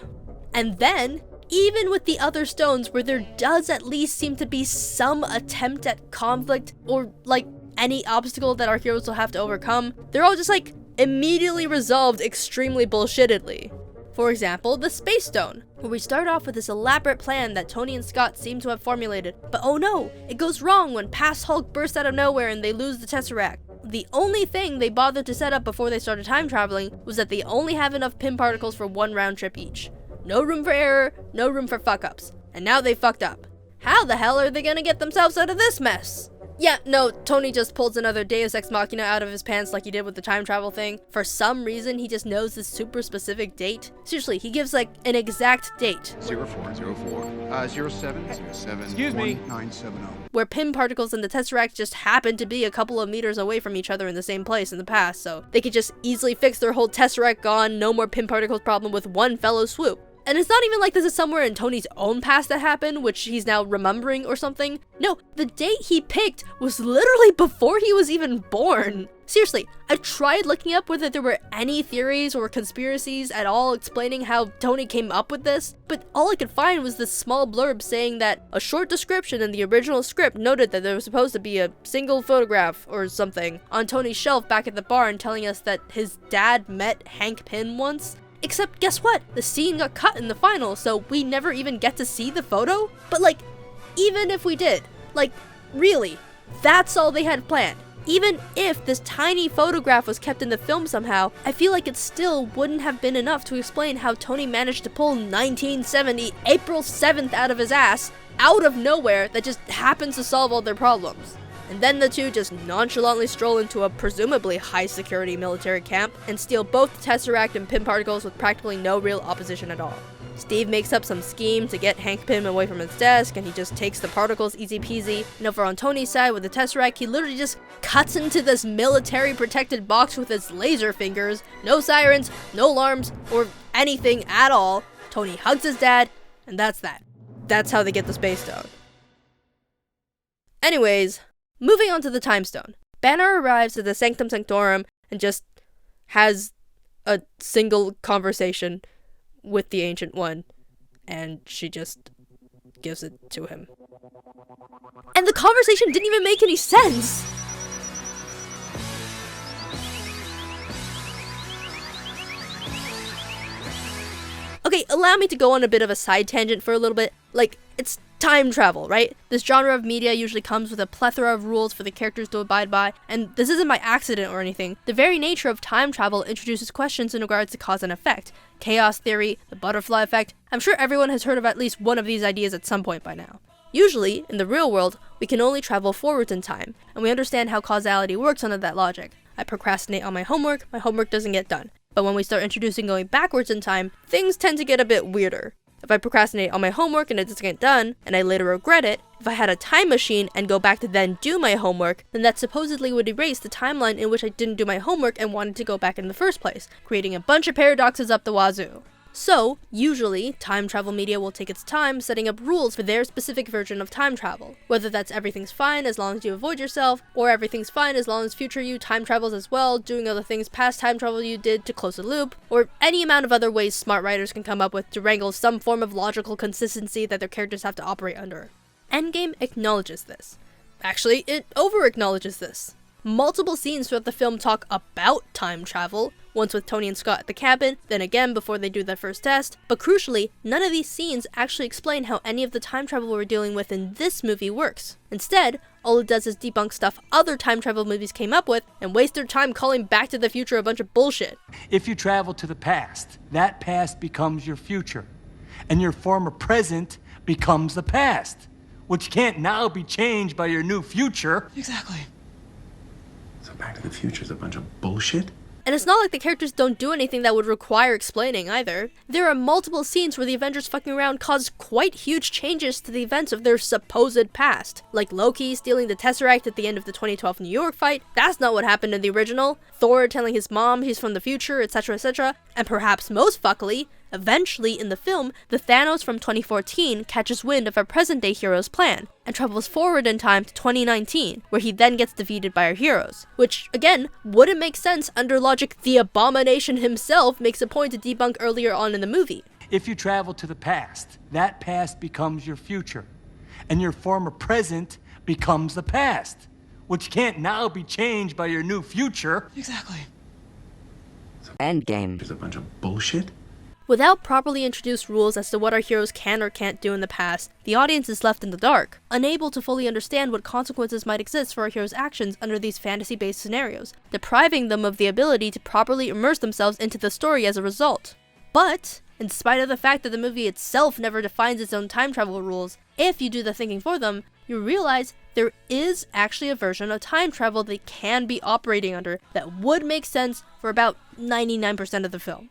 And then, even with the other stones where there does at least seem to be some attempt at conflict or like any obstacle that our heroes will have to overcome, they're all just like immediately resolved extremely bullshittedly. For example, the Space Stone, where we start off with this elaborate plan that Tony and Scott seem to have formulated, but oh no, it goes wrong when past Hulk bursts out of nowhere and they lose the Tesseract. The only thing they bothered to set up before they started time traveling was that they only have enough Pym particles for one round trip each. No room for error, no room for fuck-ups. And now they fucked up. How the hell are they gonna get themselves out of this mess? Yeah, no, Tony just pulls another Deus Ex Machina out of his pants like he did with the time travel thing. For some reason, he just knows this super specific date. Seriously, he gives like an exact date. 0404 07 Excuse me. 1970. Where Pym particles and the Tesseract just happen to be a couple of meters away from each other in the same place in the past, so they could just easily fix their whole Tesseract gone, no more Pym particles problem with one fellow swoop. And it's not even like this is somewhere in Tony's own past that happened, which he's now remembering or something. No, the date he picked was literally before he was even born. Seriously, I tried looking up whether there were any theories or conspiracies at all explaining how Tony came up with this, but all I could find was this small blurb saying that a short description in the original script noted that there was supposed to be a single photograph or something on Tony's shelf back at the barn telling us that his dad met Hank Pym once. Except guess what? The scene got cut in the final, so we never even get to see the photo? But like, even if we did, like, really, that's all they had planned. Even if this tiny photograph was kept in the film somehow, I feel like it still wouldn't have been enough to explain how Tony managed to pull 1970 April 7th out of his ass, out of nowhere, that just happens to solve all their problems. And then the two just nonchalantly stroll into a presumably high-security military camp and steal both the Tesseract and Pym particles with practically no real opposition at all. Steve makes up some scheme to get Hank Pym away from his desk, and he just takes the particles easy peasy. And over on Tony's side with the Tesseract, he literally just cuts into this military-protected box with his laser fingers. No sirens, no alarms, or anything at all. Tony hugs his dad, and that's that. That's how they get the Space Stone. Anyways, moving on to the Time Stone. Banner arrives at the Sanctum Sanctorum and just has a single conversation with the Ancient One, and she just gives it to him. And the conversation didn't even make any sense! Okay, allow me to go on a bit of a side tangent for a little bit. Like, it's time travel, right? This genre of media usually comes with a plethora of rules for the characters to abide by, and this isn't by accident or anything. The very nature of time travel introduces questions in regards to cause and effect. Chaos theory, the butterfly effect. I'm sure everyone has heard of at least one of these ideas at some point by now. Usually, in the real world, we can only travel forwards in time, and we understand how causality works under that logic. I procrastinate on my homework doesn't get done. But when we start introducing going backwards in time, things tend to get a bit weirder. If I procrastinate on my homework and it doesn't get done, and I later regret it, if I had a time machine and go back to then do my homework, then that supposedly would erase the timeline in which I didn't do my homework and wanted to go back in the first place, creating a bunch of paradoxes up the wazoo. So, usually, time travel media will take its time setting up rules for their specific version of time travel. Whether that's everything's fine as long as you avoid yourself, or everything's fine as long as future you time travels as well, doing other things past time travel you did to close the loop, or any amount of other ways smart writers can come up with to wrangle some form of logical consistency that their characters have to operate under. Endgame acknowledges this. Actually, it over-acknowledges this. Multiple scenes throughout the film talk about time travel, once with Tony and Scott at the cabin, then again before they do their first test, but crucially, none of these scenes actually explain how any of the time travel we're dealing with in this movie works. Instead, all it does is debunk stuff other time travel movies came up with and waste their time calling Back to the Future a bunch of bullshit. If you travel to the past, that past becomes your future, and your former present becomes the past, which can't now be changed by your new future. Exactly. So Back to the Future is a bunch of bullshit? And it's not like the characters don't do anything that would require explaining either. There are multiple scenes where the Avengers fucking around caused quite huge changes to the events of their supposed past. Like Loki stealing the Tesseract at the end of the 2012 New York fight, that's not what happened in the original. Thor telling his mom he's from the future, etc, etc. And perhaps most fuckily, eventually in the film, the Thanos from 2014 catches wind of our present-day hero's plan, and travels forward in time to 2019, where he then gets defeated by our heroes. Which, again, wouldn't make sense under logic the Abomination himself makes a point to debunk earlier on in the movie. If you travel to the past, that past becomes your future. And your former present becomes the past, which can't now be changed by your new future. Exactly. Endgame is a bunch of bullshit. Without properly introduced rules as to what our heroes can or can't do in the past, the audience is left in the dark, unable to fully understand what consequences might exist for our heroes' actions under these fantasy-based scenarios, depriving them of the ability to properly immerse themselves into the story as a result. But, in spite of the fact that the movie itself never defines its own time travel rules, if you do the thinking for them, you realize there is actually a version of time travel they can be operating under that would make sense for about 99% of the film.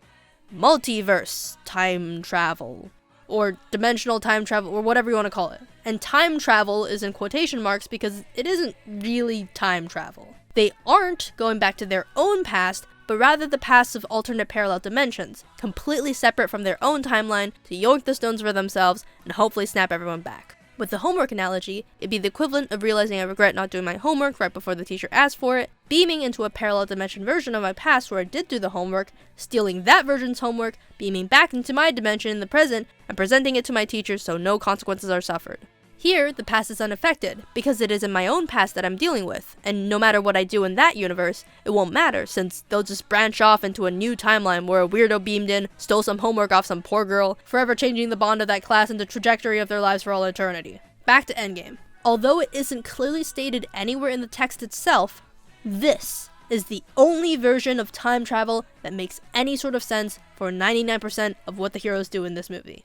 Multiverse time travel, or dimensional time travel, or whatever you want to call it. And time travel is in quotation marks because it isn't really time travel. They aren't going back to their own past, but rather the pasts of alternate parallel dimensions, completely separate from their own timeline to yoink the stones for themselves and hopefully snap everyone back. With the homework analogy, it'd be the equivalent of realizing I regret not doing my homework right before the teacher asked for it, beaming into a parallel dimension version of my past where I did do the homework, stealing that version's homework, beaming back into my dimension in the present, and presenting it to my teacher so no consequences are suffered. Here, the past is unaffected, because it is in my own past that I'm dealing with, and no matter what I do in that universe, it won't matter, since they'll just branch off into a new timeline where a weirdo beamed in, stole some homework off some poor girl, forever changing the bond of that class and the trajectory of their lives for all eternity. Back to Endgame. Although it isn't clearly stated anywhere in the text itself, this is the only version of time travel that makes any sort of sense for 99% of what the heroes do in this movie.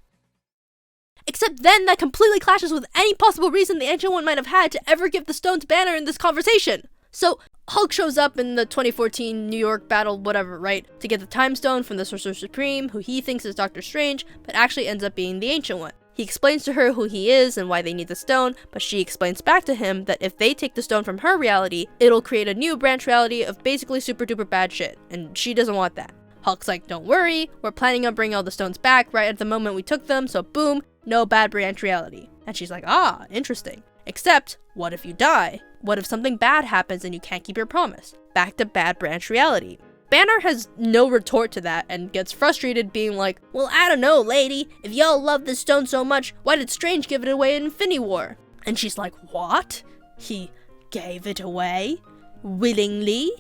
Except then that completely clashes with any possible reason the Ancient One might have had to ever give the stone to Banner in this conversation. So, Hulk shows up in the 2014 New York battle, whatever, right, to get the Time Stone from the Sorcerer Supreme, who he thinks is Doctor Strange, but actually ends up being the Ancient One. He explains to her who he is and why they need the stone, but she explains back to him that if they take the stone from her reality, it'll create a new branch reality of basically super duper bad shit, and she doesn't want that. Hulk's like, don't worry, we're planning on bringing all the stones back right at the moment we took them, so boom, no bad branch reality. And she's like, ah, interesting. Except, what if you die? What if something bad happens and you can't keep your promise? Back to bad branch reality. Banner has no retort to that and gets frustrated being like, well, I don't know, lady. If y'all love this stone so much, why did Strange give it away in Infinity War? And she's like, what? He gave it away? Willingly?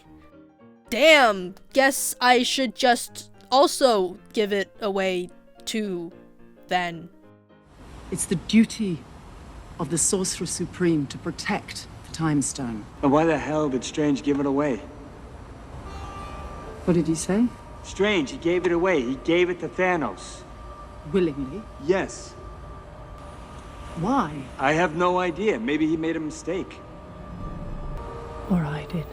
Damn, guess I should just also give it away too, then. It's the duty of the Sorcerer Supreme to protect the Time Stone. And why the hell did Strange give it away? What did he say? Strange, he gave it away. He gave it to Thanos. Willingly? Yes. Why? I have no idea. Maybe he made a mistake. Or I did.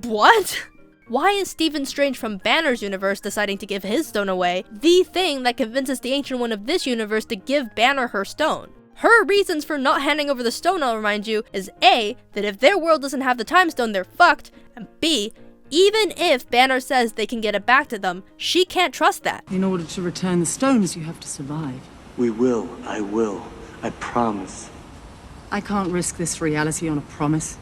What? Why is Stephen Strange from Banner's universe deciding to give his stone away, the thing that convinces the Ancient One of this universe to give Banner her stone? Her reasons for not handing over the stone, I'll remind you, is A, that if their world doesn't have the Time Stone, they're fucked, and B, even if Banner says they can get it back to them, she can't trust that. In order to return the stones, you have to survive. We will. I will. I promise. I can't risk this reality on a promise.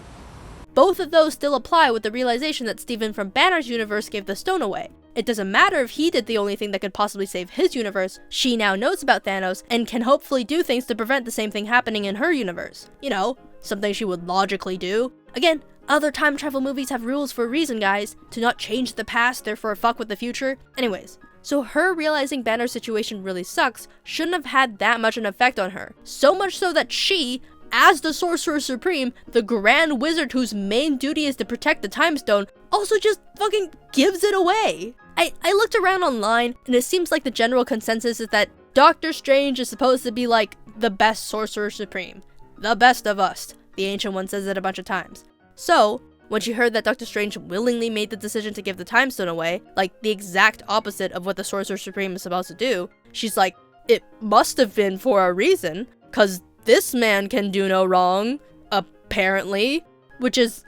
Both of those still apply with the realization that Stephen from Banner's universe gave the stone away. It doesn't matter if he did the only thing that could possibly save his universe, she now knows about Thanos and can hopefully do things to prevent the same thing happening in her universe. You know, something she would logically do. Again, other time travel movies have rules for a reason, guys, to not change the past, therefore fuck with the future. Anyways, so her realizing Banner's situation really sucks shouldn't have had that much an effect on her. So much so that she, as the Sorcerer Supreme, the Grand Wizard whose main duty is to protect the Time Stone, also just fucking gives it away. I looked around online, and it seems like the general consensus is that Doctor Strange is supposed to be like the best Sorcerer Supreme. The best of us. The Ancient One says it a bunch of times. So, when she heard that Doctor Strange willingly made the decision to give the Time Stone away, like the exact opposite of what the Sorcerer Supreme is supposed to do, she's like, it must have been for a reason, 'cause this man can do no wrong, apparently. Which is,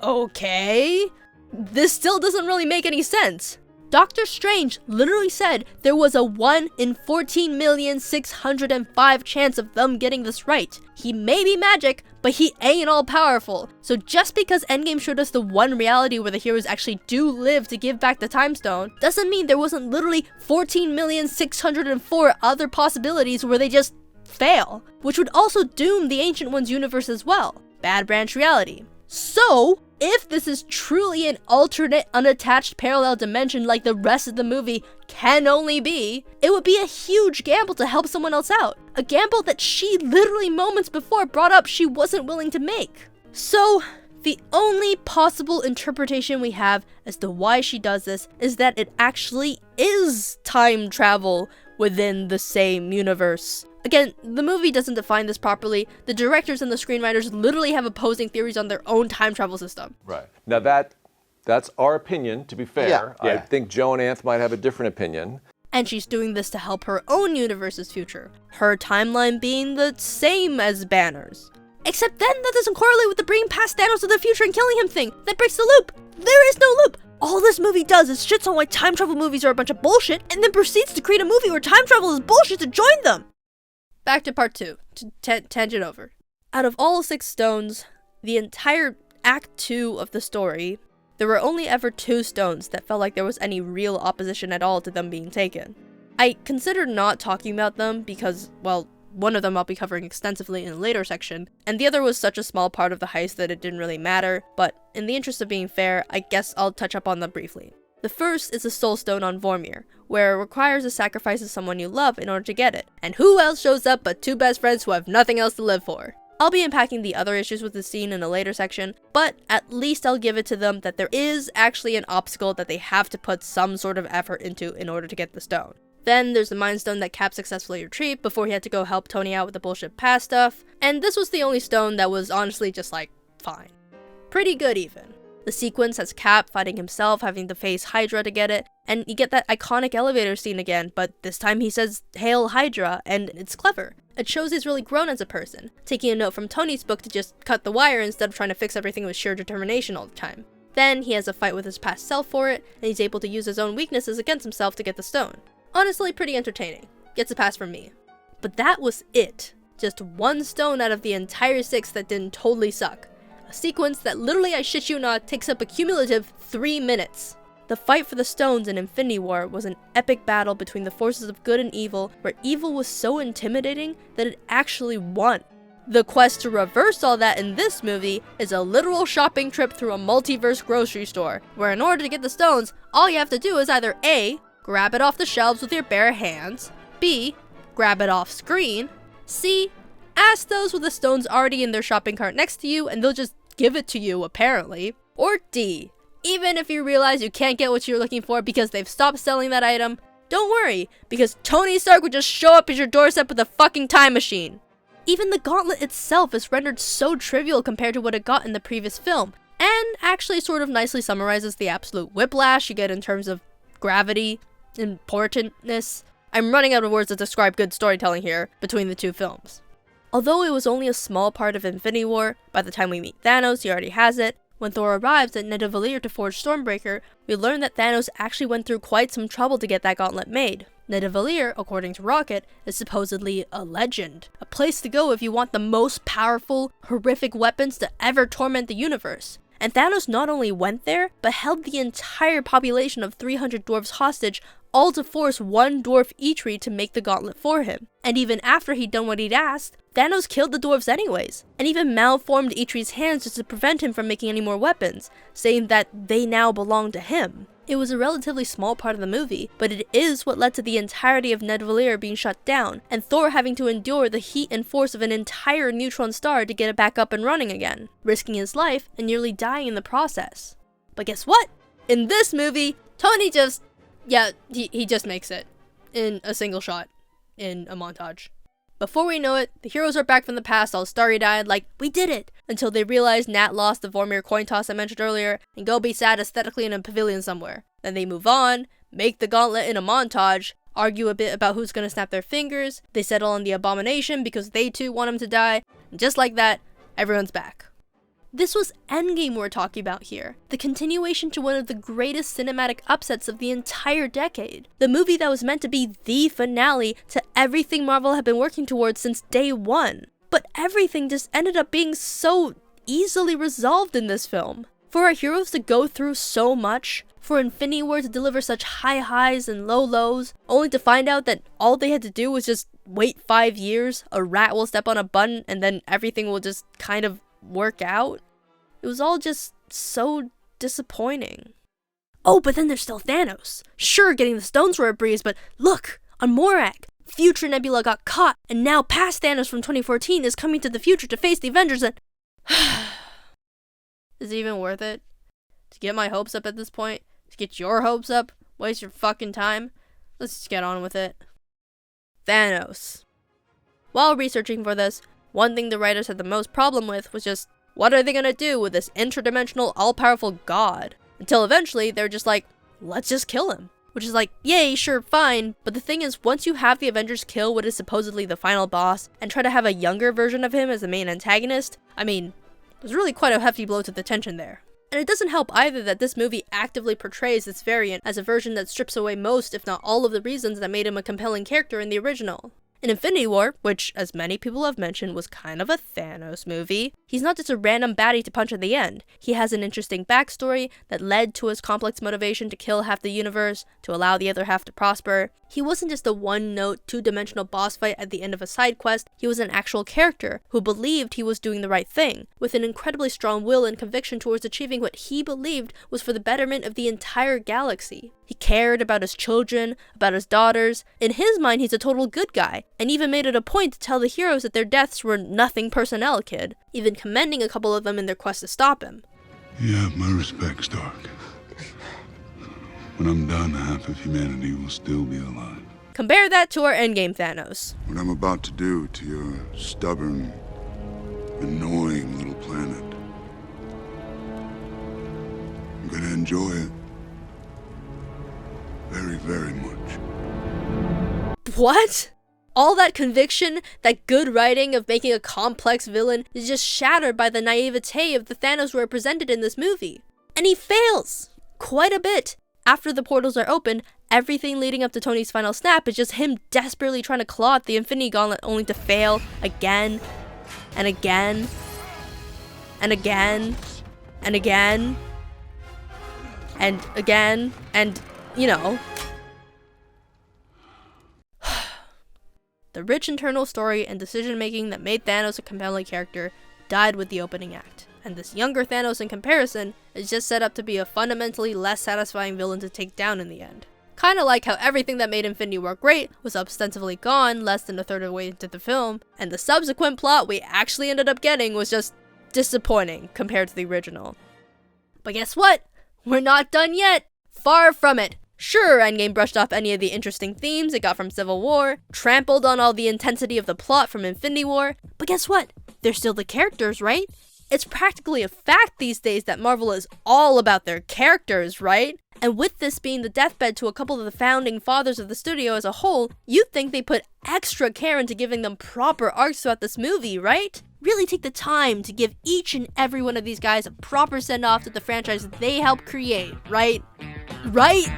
okay? This still doesn't really make any sense. Doctor Strange literally said there was a 1 in 14,605,000 chance of them getting this right. He may be magic, but he ain't all powerful. So just because Endgame showed us the one reality where the heroes actually do live to give back the Time Stone, doesn't mean there wasn't literally 14,604,000 other possibilities where they just fail, which would also doom the Ancient Ones universe as well. Bad branch reality. So, if this is truly an alternate, unattached parallel dimension like the rest of the movie can only be, it would be a huge gamble to help someone else out. A gamble that she literally moments before brought up she wasn't willing to make. So, the only possible interpretation we have as to why she does this is that it actually is time travel within the same universe. Again, the movie doesn't define this properly. The directors and the screenwriters literally have opposing theories on their own time travel system. Right. Now that's our opinion, to be fair. I think Joe and Anth might have a different opinion. And she's doing this to help her own universe's future. Her timeline being the same as Banner's. Except then that doesn't correlate with the bringing past Thanos to the future and killing him thing. That breaks the loop. There is no loop. All this movie does is shits on why time travel movies are a bunch of bullshit, and then proceeds to create a movie where time travel is bullshit to join them. Back to part 2, tangent over. Out of all 6 stones, the entire Act 2 of the story, there were only ever 2 stones that felt like there was any real opposition at all to them being taken. I considered not talking about them because, well, one of them I'll be covering extensively in a later section, and the other was such a small part of the heist that it didn't really matter, but in the interest of being fair, I guess I'll touch up on them briefly. The first is the Soul Stone on Vormir, where it requires a sacrifice of someone you love in order to get it. And who else shows up but 2 best friends who have nothing else to live for? I'll be unpacking the other issues with the scene in a later section, but at least I'll give it to them that there is actually an obstacle that they have to put some sort of effort into in order to get the stone. Then there's the Mind Stone that Cap successfully retrieved before he had to go help Tony out with the bullshit past stuff, and this was the only stone that was honestly just like, fine. Pretty good even. The sequence has Cap fighting himself, having to face Hydra to get it, and you get that iconic elevator scene again, but this time he says, "Hail Hydra," and it's clever. It shows he's really grown as a person, taking a note from Tony's book to just cut the wire instead of trying to fix everything with sheer determination all the time. Then he has a fight with his past self for it, and he's able to use his own weaknesses against himself to get the stone. Honestly, pretty entertaining. Gets a pass from me. But that was it. Just 1 stone out of the entire 6 that didn't totally suck. A sequence that literally, I shit you not, takes up a cumulative 3 minutes. The fight for the stones in Infinity War was an epic battle between the forces of good and evil, where evil was so intimidating that it actually won. The quest to reverse all that in this movie is a literal shopping trip through a multiverse grocery store, where in order to get the stones, all you have to do is either A, grab it off the shelves with your bare hands, B, grab it off screen, C, ask those with the stones already in their shopping cart next to you and they'll just give it to you, apparently. Or D, even if you realize you can't get what you're looking for because they've stopped selling that item, don't worry, because Tony Stark would just show up at your doorstep with a fucking time machine. Even the gauntlet itself is rendered so trivial compared to what it got in the previous film, and actually sort of nicely summarizes the absolute whiplash you get in terms of gravity, importantness. I'm running out of words to describe good storytelling here between the 2 films. Although it was only a small part of Infinity War, by the time we meet Thanos, he already has it. When Thor arrives at Nidavellir to forge Stormbreaker, we learn that Thanos actually went through quite some trouble to get that gauntlet made. Nidavellir, according to Rocket, is supposedly a legend, a place to go if you want the most powerful, horrific weapons to ever torment the universe. And Thanos not only went there, but held the entire population of 300 dwarves hostage, all to force 1 dwarf Eitri to make the gauntlet for him. And even after he'd done what he'd asked, Thanos killed the dwarves anyways, and even malformed Eitri's hands just to prevent him from making any more weapons, saying that they now belong to him. It was a relatively small part of the movie, but it is what led to the entirety of Nidavellir being shut down, and Thor having to endure the heat and force of an entire neutron star to get it back up and running again, risking his life and nearly dying in the process. But guess what? In this movie, Tony just... he just makes it. In a single shot. In a montage. Before we know it, the heroes are back from the past all starry-eyed like, we did it! Until they realize Nat lost the Vormir coin toss I mentioned earlier, and go be sad aesthetically in a pavilion somewhere. Then they move on, make the gauntlet in a montage, argue a bit about who's gonna snap their fingers, they settle on the Abomination because they too want him to die, and just like that, everyone's back. This was Endgame we're talking about here. The continuation to one of the greatest cinematic upsets of the entire decade. The movie that was meant to be the finale to everything Marvel had been working towards since day one. But everything just ended up being so easily resolved in this film. For our heroes to go through so much, for Infinity War to deliver such high highs and low lows, only to find out that all they had to do was just wait 5 years, a rat will step on a button, and then everything will just kind of work out. It was all just so disappointing. Oh, but then there's still Thanos. Sure, getting the stones were a breeze, but look, on Morak, future Nebula got caught, and now past Thanos from 2014 is coming to the future to face the Avengers and... Is it even worth it? To get my hopes up at this point? To get your hopes up? Waste your fucking time? Let's just get on with it. Thanos. While researching for this, one thing the writers had the most problem with was just, what are they gonna do with this interdimensional, all-powerful god? Until eventually, they're just like, let's just kill him. Which is like, yay, sure, fine, but the thing is, once you have the Avengers kill what is supposedly the final boss, and try to have a younger version of him as the main antagonist, I mean, there's really quite a hefty blow to the tension there. And it doesn't help either that this movie actively portrays this variant as a version that strips away most, if not all of the reasons that made him a compelling character in the original. In Infinity War, which, as many people have mentioned, was kind of a Thanos movie, he's not just a random baddie to punch at the end. He has an interesting backstory that led to his complex motivation to kill half the universe, to allow the other half to prosper. He wasn't just a one-note, two-dimensional boss fight at the end of a side quest, he was an actual character who believed he was doing the right thing, with an incredibly strong will and conviction towards achieving what he believed was for the betterment of the entire galaxy. He cared about his children, about his daughters. In his mind, he's a total good guy, and even made it a point to tell the heroes that their deaths were nothing personnel, kid, even commending a couple of them in their quest to stop him. You have my respect, Stark. When I'm done, half of humanity will still be alive. Compare that to our Endgame Thanos. What I'm about to do to your stubborn, annoying little planet, I'm gonna enjoy it. Very, very much. What? All that conviction, that good writing of making a complex villain is just shattered by the naivete of the Thanos represented in this movie. And he fails! Quite a bit. After the portals are opened, everything leading up to Tony's final snap is just him desperately trying to claw at the Infinity Gauntlet only to fail again, and again, and again, and again, and again, and, you know. The rich internal story and decision-making that made Thanos a compelling character died with the opening act, and this younger Thanos in comparison is just set up to be a fundamentally less satisfying villain to take down in the end. Kinda like how everything that made Infinity War great was ostensibly gone less than a third of the way into the film, and the subsequent plot we actually ended up getting was just disappointing compared to the original. But guess what? We're not done yet! Far from it! Sure, Endgame brushed off any of the interesting themes it got from Civil War, trampled on all the intensity of the plot from Infinity War, but guess what? They're still the characters, right? It's practically a fact these days that Marvel is all about their characters, right? And with this being the deathbed to a couple of the founding fathers of the studio as a whole, you'd think they put extra care into giving them proper arcs throughout this movie, right? Really take the time to give each and every one of these guys a proper send-off to the franchise they helped create, right? Right?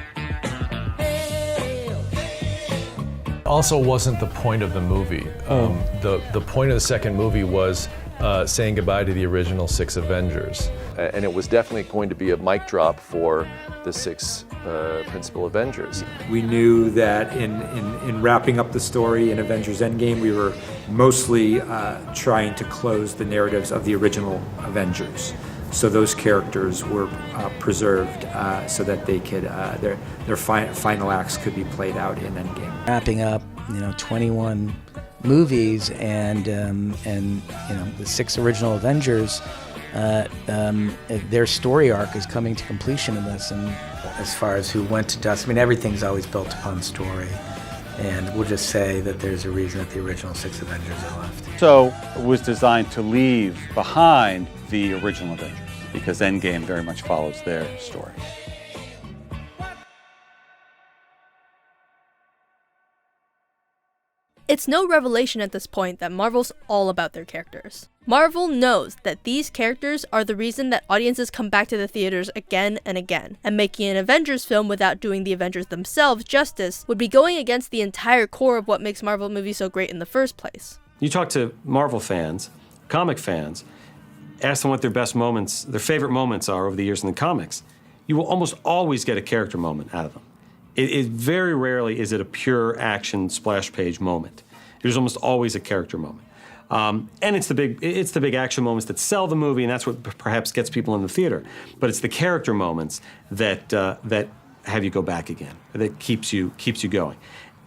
Also wasn't the point of the movie. The point of the second movie was saying goodbye to the original 6 Avengers. And it was definitely going to be a mic drop for the 6 principal Avengers. We knew that in wrapping up the story in Avengers Endgame, we were mostly trying to close the narratives of the original Avengers. So those characters were preserved so that they could their final acts could be played out in Endgame. Wrapping up, 21 movies and the 6 original Avengers, their story arc is coming to completion in this. And as far as who went to dust, everything's always built upon story. And we'll just say that there's a reason that the original 6 Avengers are left. So it was designed to leave behind the original Avengers, because Endgame very much follows their story. It's no revelation at this point that Marvel's all about their characters. Marvel knows that these characters are the reason that audiences come back to the theaters again and again, and making an Avengers film without doing the Avengers themselves justice would be going against the entire core of what makes Marvel movies so great in the first place. You talk to Marvel fans, comic fans, ask them what their best moments, their favorite moments are over the years in the comics. You will almost always get a character moment out of them. It very rarely is it a pure action splash page moment. There's almost always a character moment. And it's the big action moments that sell the movie, and that's what perhaps gets people in the theater. But it's the character moments that have you go back again, that keeps you going.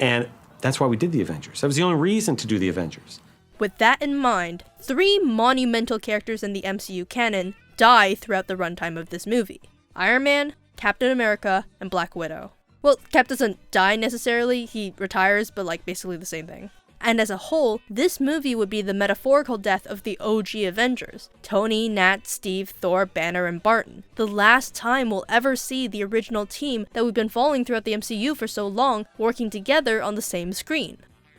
And that's why we did the Avengers. That was the only reason to do the Avengers. With that in mind, 3 monumental characters in the MCU canon die throughout the runtime of this movie: Iron Man, Captain America, and Black Widow. Well, Cap doesn't die necessarily, he retires, but like basically the same thing. And as a whole, this movie would be the metaphorical death of the OG Avengers: Tony, Nat, Steve, Thor, Banner, and Barton. The last time we'll ever see the original team that we've been following throughout the MCU for so long working together on the same screen.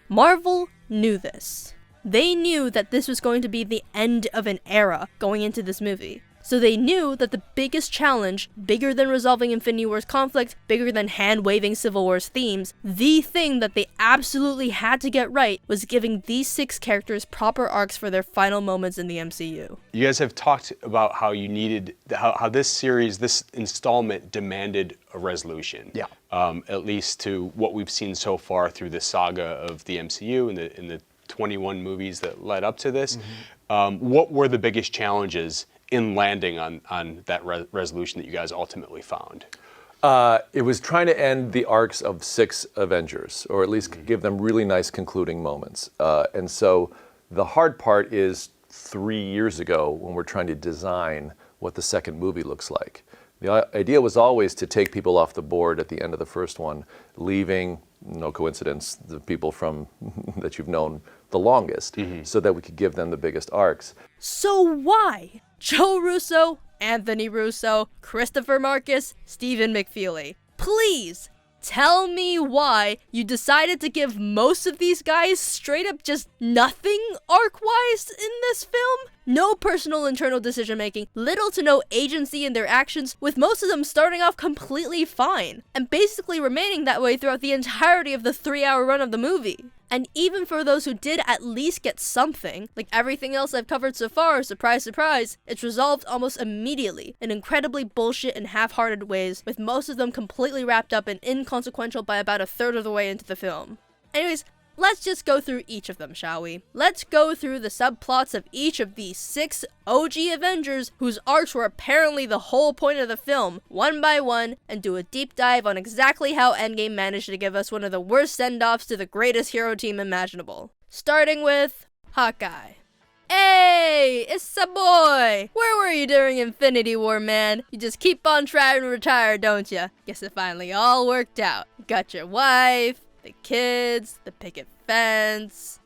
Marvel knew this. They knew that this was going to be the end of an era going into this movie. So they knew that the biggest challenge, bigger than resolving Infinity War's conflict, bigger than hand-waving Civil War's themes, the thing that they absolutely had to get right was giving these 6 characters proper arcs for their final moments in the MCU. You guys have talked about how you needed, how this series, this installment demanded a resolution. Yeah. At least to what we've seen so far through the saga of the MCU and the 21 movies that led up to this. What were the biggest challenges in landing on that resolution that you guys ultimately found? It was trying to end the arcs of 6 Avengers, or at least give them really nice concluding moments. And so the hard part is 3 years ago when we're trying to design what the second movie looks like. The idea was always to take people off the board at the end of the first one, leaving, no coincidence, the people from that you've known the longest, so that we could give them the biggest arcs. So why? Joe Russo, Anthony Russo, Christopher Marcus, Stephen McFeely. Please, tell me why you decided to give most of these guys straight up just nothing arc-wise in this film? No personal internal decision-making, little to no agency in their actions, with most of them starting off completely fine, and basically remaining that way throughout the entirety of the 3-hour run of the movie. And even for those who did at least get something, like everything else I've covered so far, surprise surprise, it's resolved almost immediately in incredibly bullshit and half-hearted ways, with most of them completely wrapped up and inconsequential by about 1/3 of the way into the film. Anyways, let's just go through each of them, shall we? Let's go through the subplots of each of these 6 OG Avengers whose arcs were apparently the whole point of the film, one by one, and do a deep dive on exactly how Endgame managed to give us one of the worst send-offs to the greatest hero team imaginable. Starting with Hawkeye. Hey, it's a boy! Where were you during Infinity War, man? You just keep on trying to retire, don't ya? Guess it finally all worked out. You got your wife, the kids, the picket fence.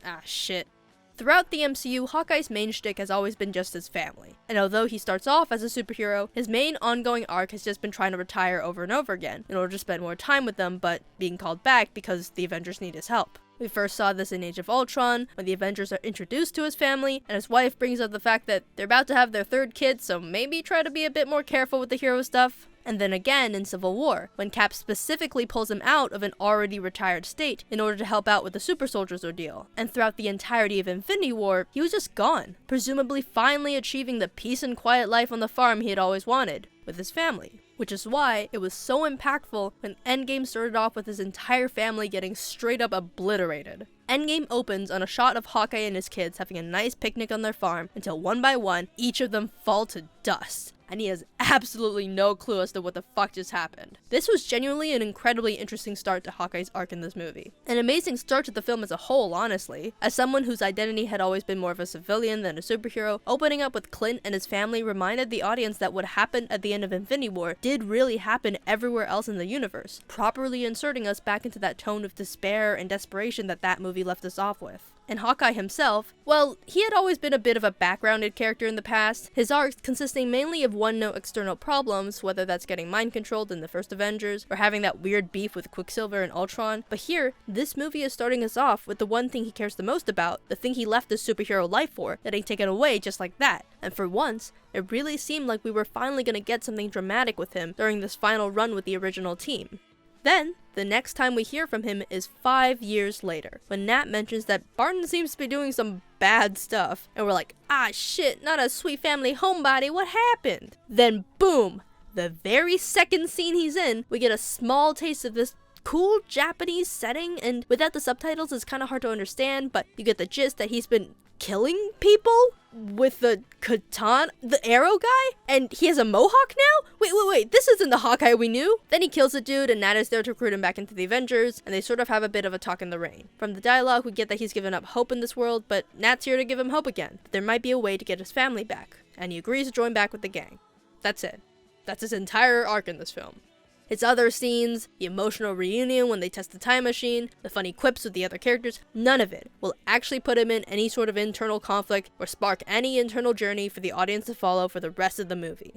Ah, shit. Throughout the MCU, Hawkeye's main shtick has always been just his family. And although he starts off as a superhero, his main ongoing arc has just been trying to retire over and over again in order to spend more time with them, but being called back because the Avengers need his help. We first saw this in Age of Ultron, when the Avengers are introduced to his family, and his wife brings up the fact that they're about to have their 3rd kid, so maybe try to be a bit more careful with the hero stuff. And then again in Civil War, when Cap specifically pulls him out of an already retired state in order to help out with the super soldiers ordeal. And throughout the entirety of Infinity War, he was just gone, presumably finally achieving the peace and quiet life on the farm he had always wanted, with his family. Which is why it was so impactful when Endgame started off with his entire family getting straight up obliterated. Endgame opens on a shot of Hawkeye and his kids having a nice picnic on their farm until one by one, each of them fall to dust. And he has absolutely no clue as to what the fuck just happened. This was genuinely an incredibly interesting start to Hawkeye's arc in this movie. An amazing start to the film as a whole, honestly. As someone whose identity had always been more of a civilian than a superhero, opening up with Clint and his family reminded the audience that what happened at the end of Infinity War did really happen everywhere else in the universe, properly inserting us back into that tone of despair and desperation that movie movie left us off with. And Hawkeye himself, well, he had always been a bit of a backgrounded character in the past, his arcs consisting mainly of one-note external problems, whether that's getting mind-controlled in the first Avengers, or having that weird beef with Quicksilver and Ultron. But here, this movie is starting us off with the one thing he cares the most about, the thing he left his superhero life for, that ain't taken away just like that. And for once, it really seemed like we were finally gonna get something dramatic with him during this final run with the original team. Then, the next time we hear from him is 5 years later, when Nat mentions that Barton seems to be doing some bad stuff, and we're like, ah shit, not a sweet family homebody, what happened? Then boom! The very second scene he's in, we get a small taste of this cool Japanese setting, and without the subtitles it's kind of hard to understand, but you get the gist that he's been killing people with the katana, the arrow guy, and he has a mohawk now? Wait, this isn't the Hawkeye we knew. Then he kills the dude, and Nat is there to recruit him back into the Avengers, and they sort of have a bit of a talk in the rain. From the dialogue, we get that he's given up hope in this world, but Nat's here to give him hope again. There might be a way to get his family back, and he agrees to join back with the gang. That's it. That's his entire arc in this film. His other scenes, the emotional reunion when they test the time machine, the funny quips with the other characters, none of it will actually put him in any sort of internal conflict or spark any internal journey for the audience to follow for the rest of the movie.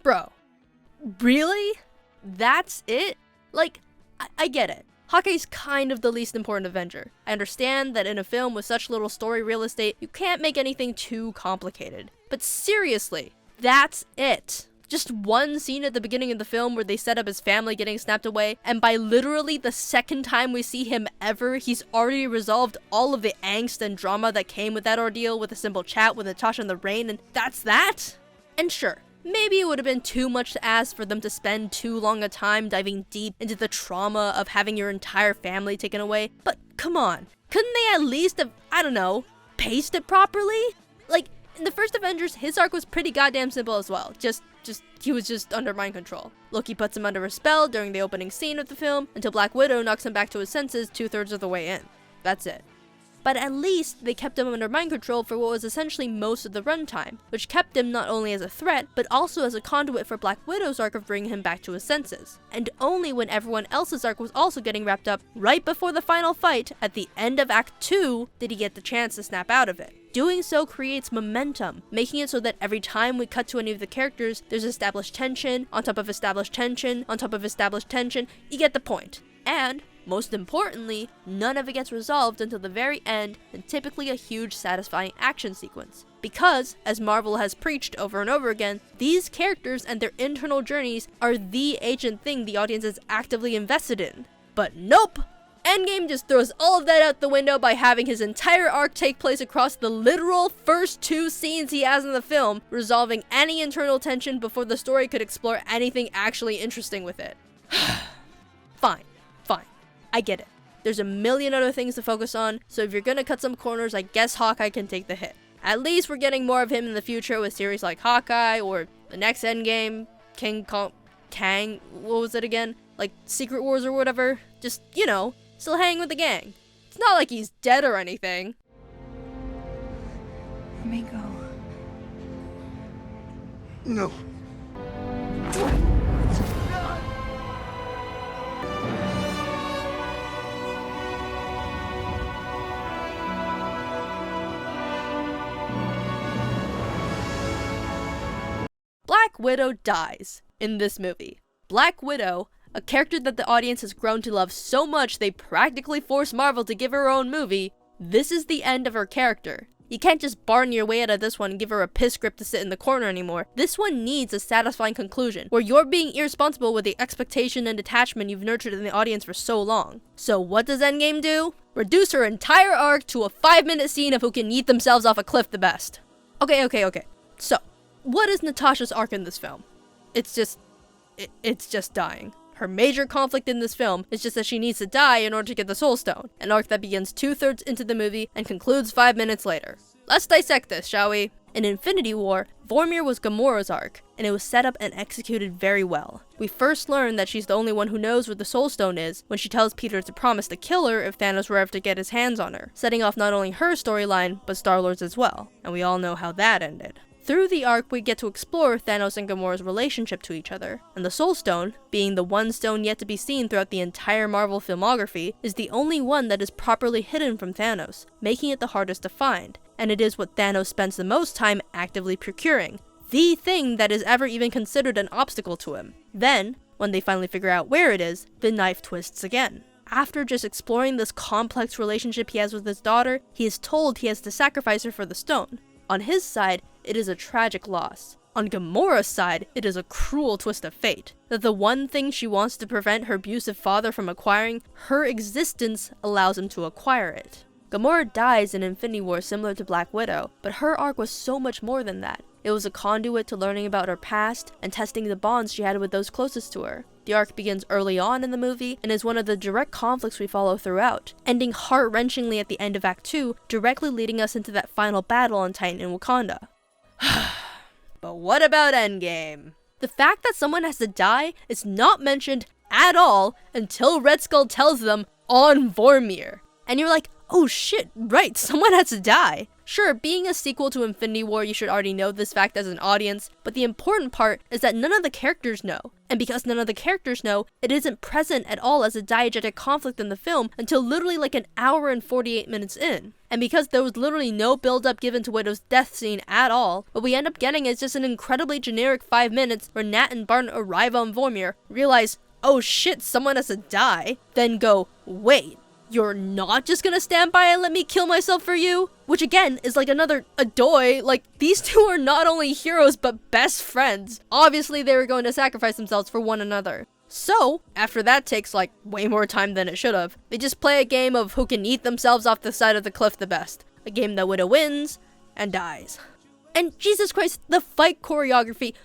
Bro, really? That's it? Like, I get it. Hawkeye's kind of the least important Avenger. I understand that in a film with such little story real estate, you can't make anything too complicated. But seriously, that's it. Just one scene at the beginning of the film where they set up his family getting snapped away, and by literally the second time we see him ever, he's already resolved all of the angst and drama that came with that ordeal with a simple chat with Natasha in the rain, and that's that? And sure, maybe it would have been too much to ask for them to spend too long a time diving deep into the trauma of having your entire family taken away, but come on, couldn't they at least have, I don't know, paced it properly? Like, in the first Avengers, his arc was pretty goddamn simple as well. He was just under mind control. Loki puts him under a spell during the opening scene of the film until Black Widow knocks him back to his senses 2/3 of the way in. That's it. But at least they kept him under mind control for what was essentially most of the runtime, which kept him not only as a threat, but also as a conduit for Black Widow's arc of bringing him back to his senses. And only when everyone else's arc was also getting wrapped up, right before the final fight, at the end of Act 2, did he get the chance to snap out of it. Doing so creates momentum, making it so that every time we cut to any of the characters, there's established tension, on top of established tension, on top of established tension, you get the point. And, most importantly, none of it gets resolved until the very end, and typically a huge satisfying action sequence. Because, as Marvel has preached over and over again, these characters and their internal journeys are the ancient thing the audience is actively invested in. But nope! Endgame just throws all of that out the window by having his entire arc take place across the literal first 2 scenes he has in the film, resolving any internal tension before the story could explore anything actually interesting with it. Fine. I get it. There's a million other things to focus on, so if you're gonna cut some corners, I guess Hawkeye can take the hit. At least we're getting more of him in the future with series like Hawkeye, or the next Endgame, Kang, what was it again? Like Secret Wars or whatever. Just, you know, still hanging with the gang. It's not like he's dead or anything. Let me go. No. Black Widow dies in this movie. Black Widow, a character that the audience has grown to love so much they practically forced Marvel to give her her own movie, this is the end of her character. You can't just barn your way out of this one and give her a piss script to sit in the corner anymore. This one needs a satisfying conclusion, where you're being irresponsible with the expectation and attachment you've nurtured in the audience for so long. So what does Endgame do? Reduce her entire arc to a 5-minute scene of who can yeet themselves off a cliff the best. Okay. So, what is Natasha's arc in this film? It's just dying. Her major conflict in this film is just that she needs to die in order to get the Soul Stone, an arc that begins 2/3 into the movie and concludes 5 minutes later. Let's dissect this, shall we? In Infinity War, Vormir was Gamora's arc, and it was set up and executed very well. We first learn that she's the only one who knows where the Soul Stone is when she tells Peter to promise to kill her if Thanos were ever to get his hands on her, setting off not only her storyline, but Star-Lord's as well, and we all know how that ended. Through the arc, we get to explore Thanos and Gamora's relationship to each other, and the Soul Stone, being the one stone yet to be seen throughout the entire Marvel filmography, is the only one that is properly hidden from Thanos, making it the hardest to find, and it is what Thanos spends the most time actively procuring, the thing that is ever even considered an obstacle to him. Then, when they finally figure out where it is, the knife twists again. After just exploring this complex relationship he has with his daughter, he is told he has to sacrifice her for the stone. On his side, it is a tragic loss. On Gamora's side, it is a cruel twist of fate, that the one thing she wants to prevent her abusive father from acquiring, her existence allows him to acquire it. Gamora dies in Infinity War similar to Black Widow, but her arc was so much more than that. It was a conduit to learning about her past and testing the bonds she had with those closest to her. The arc begins early on in the movie and is one of the direct conflicts we follow throughout, ending heart-wrenchingly at the end of Act 2, directly leading us into that final battle on Titan in Wakanda. But what about Endgame? The fact that someone has to die is not mentioned at all until Red Skull tells them on Vormir. And you're like, oh shit, right, someone has to die. Sure, being a sequel to Infinity War, you should already know this fact as an audience, but the important part is that none of the characters know. And because none of the characters know, it isn't present at all as a diegetic conflict in the film until literally like an hour and 48 minutes in. And because there was literally no build-up given to Widow's death scene at all, what we end up getting is just an incredibly generic 5 minutes where Nat and Barton arrive on Vormir, realize, oh shit, someone has to die, then go, wait, you're not just gonna stand by and let me kill myself for you? Which again is like another adoy, like these two are not only heroes but best friends. Obviously they were going to sacrifice themselves for one another. So, after that takes like way more time than it should have, they just play a game of who can eat themselves off the side of the cliff the best. A game that Widow wins and dies. And Jesus Christ, the fight choreography.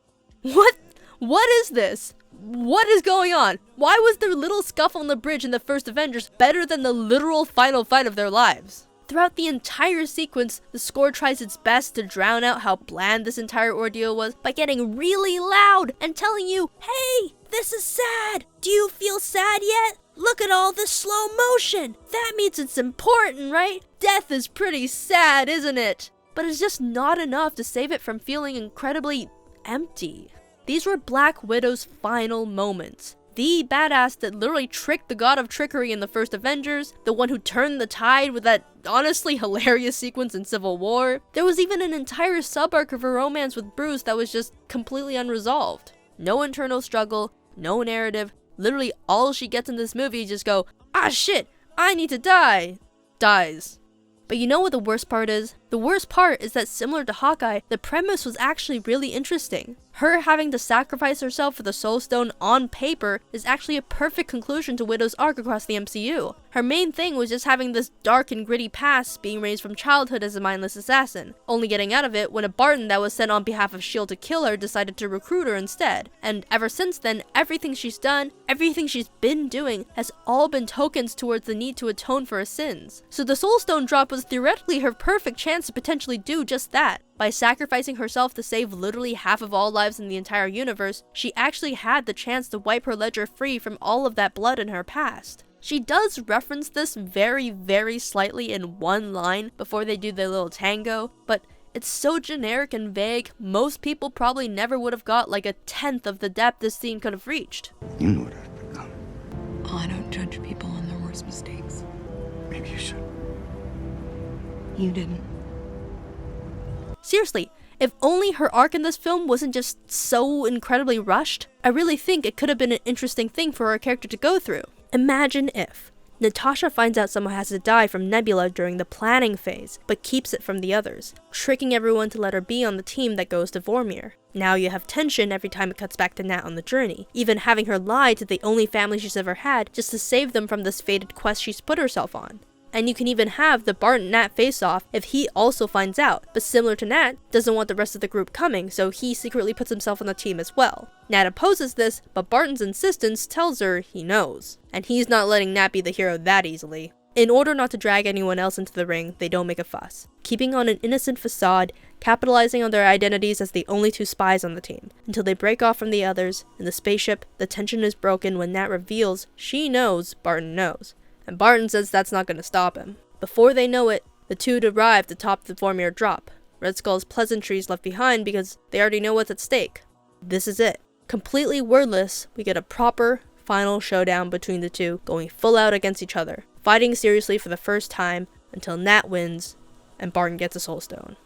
What is this? What is going on? Why was their little scuffle on the bridge in the first Avengers better than the literal final fight of their lives? Throughout the entire sequence, the score tries its best to drown out how bland this entire ordeal was by getting really loud and telling you, hey, this is sad. Do you feel sad yet? Look at all the slow motion. That means it's important, right? Death is pretty sad, isn't it? But it's just not enough to save it from feeling incredibly empty. These were Black Widow's final moments. The badass that literally tricked the god of trickery in the first Avengers, the one who turned the tide with that honestly hilarious sequence in Civil War. There was even an entire sub-arc of her romance with Bruce that was just completely unresolved. No internal struggle, no narrative, literally all she gets in this movie is just go, ah shit, I need to die. Dies. But you know what the worst part is? The worst part is that similar to Hawkeye, the premise was actually really interesting. Her having to sacrifice herself for the Soul Stone on paper is actually a perfect conclusion to Widow's arc across the MCU. Her main thing was just having this dark and gritty past, being raised from childhood as a mindless assassin, only getting out of it when a Barton that was sent on behalf of S.H.I.E.L.D. to kill her decided to recruit her instead. And ever since then, everything she's done, everything she's been doing, has all been tokens towards the need to atone for her sins. So the Soul Stone drop was theoretically her perfect chance to potentially do just that. By sacrificing herself to save literally half of all lives in the entire universe, she actually had the chance to wipe her ledger free from all of that blood in her past. She does reference this very, very slightly in one line before they do their little tango, but it's so generic and vague, most people probably never would have got like a tenth of the depth this scene could have reached. You know what I've become. Oh, I don't judge people on their worst mistakes. Maybe you should. You didn't. Seriously, if only her arc in this film wasn't just so incredibly rushed, I really think it could have been an interesting thing for her character to go through. Imagine if Natasha finds out someone has to die from Nebula during the planning phase, but keeps it from the others, tricking everyone to let her be on the team that goes to Vormir. Now you have tension every time it cuts back to Nat on the journey, even having her lie to the only family she's ever had just to save them from this fated quest she's put herself on. And you can even have the Barton-Nat face-off if he also finds out, but similar to Nat, doesn't want the rest of the group coming, so he secretly puts himself on the team as well. Nat opposes this, but Barton's insistence tells her he knows, and he's not letting Nat be the hero that easily. In order not to drag anyone else into the ring, they don't make a fuss, keeping on an innocent facade, capitalizing on their identities as the only two spies on the team, until they break off from the others. In the spaceship, the tension is broken when Nat reveals she knows Barton knows. And Barton says that's not going to stop him. Before they know it, the two arrive to top the Vormir drop. Red Skull's pleasantries left behind because they already know what's at stake. This is it. Completely wordless, we get a proper final showdown between the two, going full out against each other, fighting seriously for the first time until Nat wins and Barton gets a Soul Stone.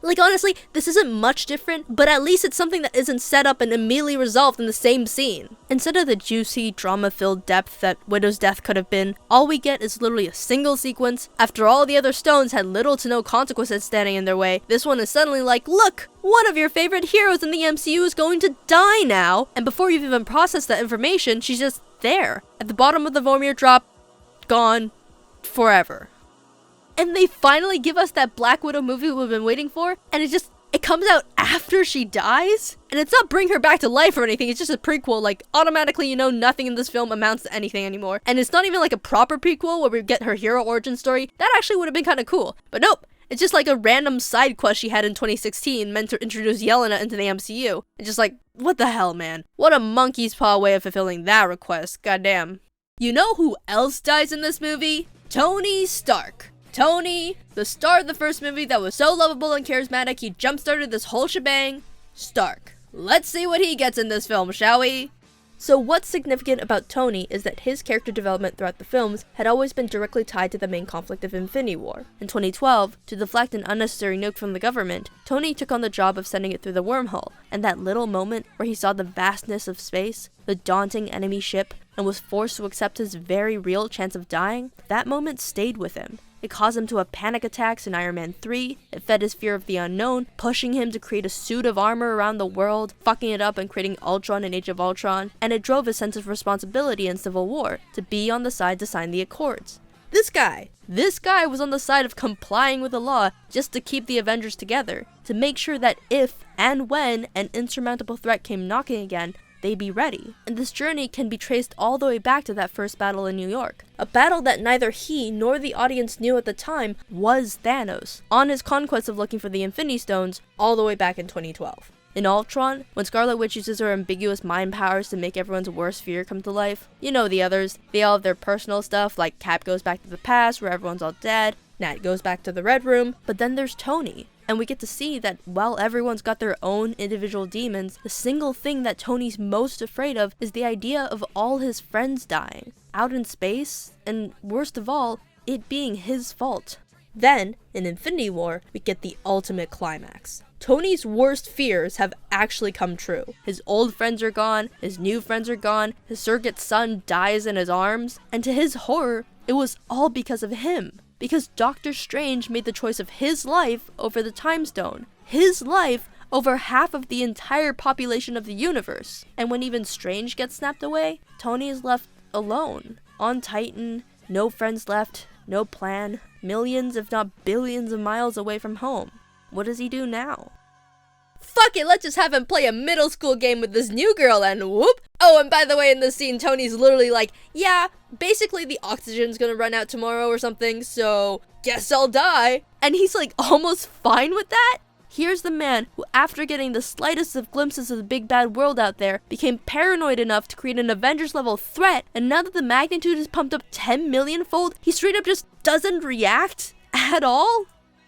Like, honestly, this isn't much different, but at least it's something that isn't set up and immediately resolved in the same scene. Instead of the juicy, drama-filled depth that Widow's death could have been, all we get is literally a single sequence. After all the other stones had little to no consequences standing in their way, this one is suddenly like, look, one of your favorite heroes in the MCU is going to die now! And before you've even processed that information, she's just there, at the bottom of the Vormir drop, gone forever. And they finally give us that Black Widow movie we've been waiting for, and it comes out after she dies? And it's not bring her back to life or anything, it's just a prequel, like, automatically you know nothing in this film amounts to anything anymore. And it's not even like a proper prequel where we get her hero origin story. That actually would have been kind of cool. But nope, it's just like a random side quest she had in 2016 meant to introduce Yelena into the MCU. It's just like, what the hell, man? What a monkey's paw way of fulfilling that request, goddamn. You know who else dies in this movie? Tony Stark. Tony, the star of the first movie that was so lovable and charismatic he jump-started this whole shebang, Stark. Let's see what he gets in this film, shall we? So what's significant about Tony is that his character development throughout the films had always been directly tied to the main conflict of Infinity War. In 2012, to deflect an unnecessary nuke from the government, Tony took on the job of sending it through the wormhole, and that little moment where he saw the vastness of space, the daunting enemy ship, and was forced to accept his very real chance of dying, that moment stayed with him. It caused him to have panic attacks in Iron Man 3, it fed his fear of the unknown, pushing him to create a suit of armor around the world, fucking it up and creating Ultron in Age of Ultron, and it drove his sense of responsibility in Civil War, to be on the side to sign the Accords. This guy was on the side of complying with the law just to keep the Avengers together, to make sure that if and when an insurmountable threat came knocking again, they'd be ready. And this journey can be traced all the way back to that first battle in New York. A battle that neither he nor the audience knew at the time was Thanos, on his conquest of looking for the Infinity Stones all the way back in 2012. In Ultron, when Scarlet Witch uses her ambiguous mind powers to make everyone's worst fear come to life, you know the others, they all have their personal stuff, like Cap goes back to the past where everyone's all dead, Nat goes back to the Red Room, but then there's Tony. And we get to see that while everyone's got their own individual demons, the single thing that Tony's most afraid of is the idea of all his friends dying, out in space, and worst of all, it being his fault. Then, in Infinity War, we get the ultimate climax. Tony's worst fears have actually come true. His old friends are gone, his new friends are gone, his surrogate son dies in his arms, and to his horror, it was all because of him. Because Doctor Strange made the choice of his life over the Time Stone. His life over half of the entire population of the universe. And when even Strange gets snapped away, Tony is left alone. On Titan, no friends left, no plan, millions if not billions of miles away from home. What does he do now? Fuck it, let's just have him play a middle school game with this new girl and whoop! Oh, and by the way, in this scene, Tony's literally like, yeah, basically the oxygen's gonna run out tomorrow or something, so guess I'll die. And he's like almost fine with that? Here's the man who, after getting the slightest of glimpses of the big bad world out there, became paranoid enough to create an Avengers-level threat, and now that the magnitude is pumped up 10 million-fold, he straight up just doesn't react at all?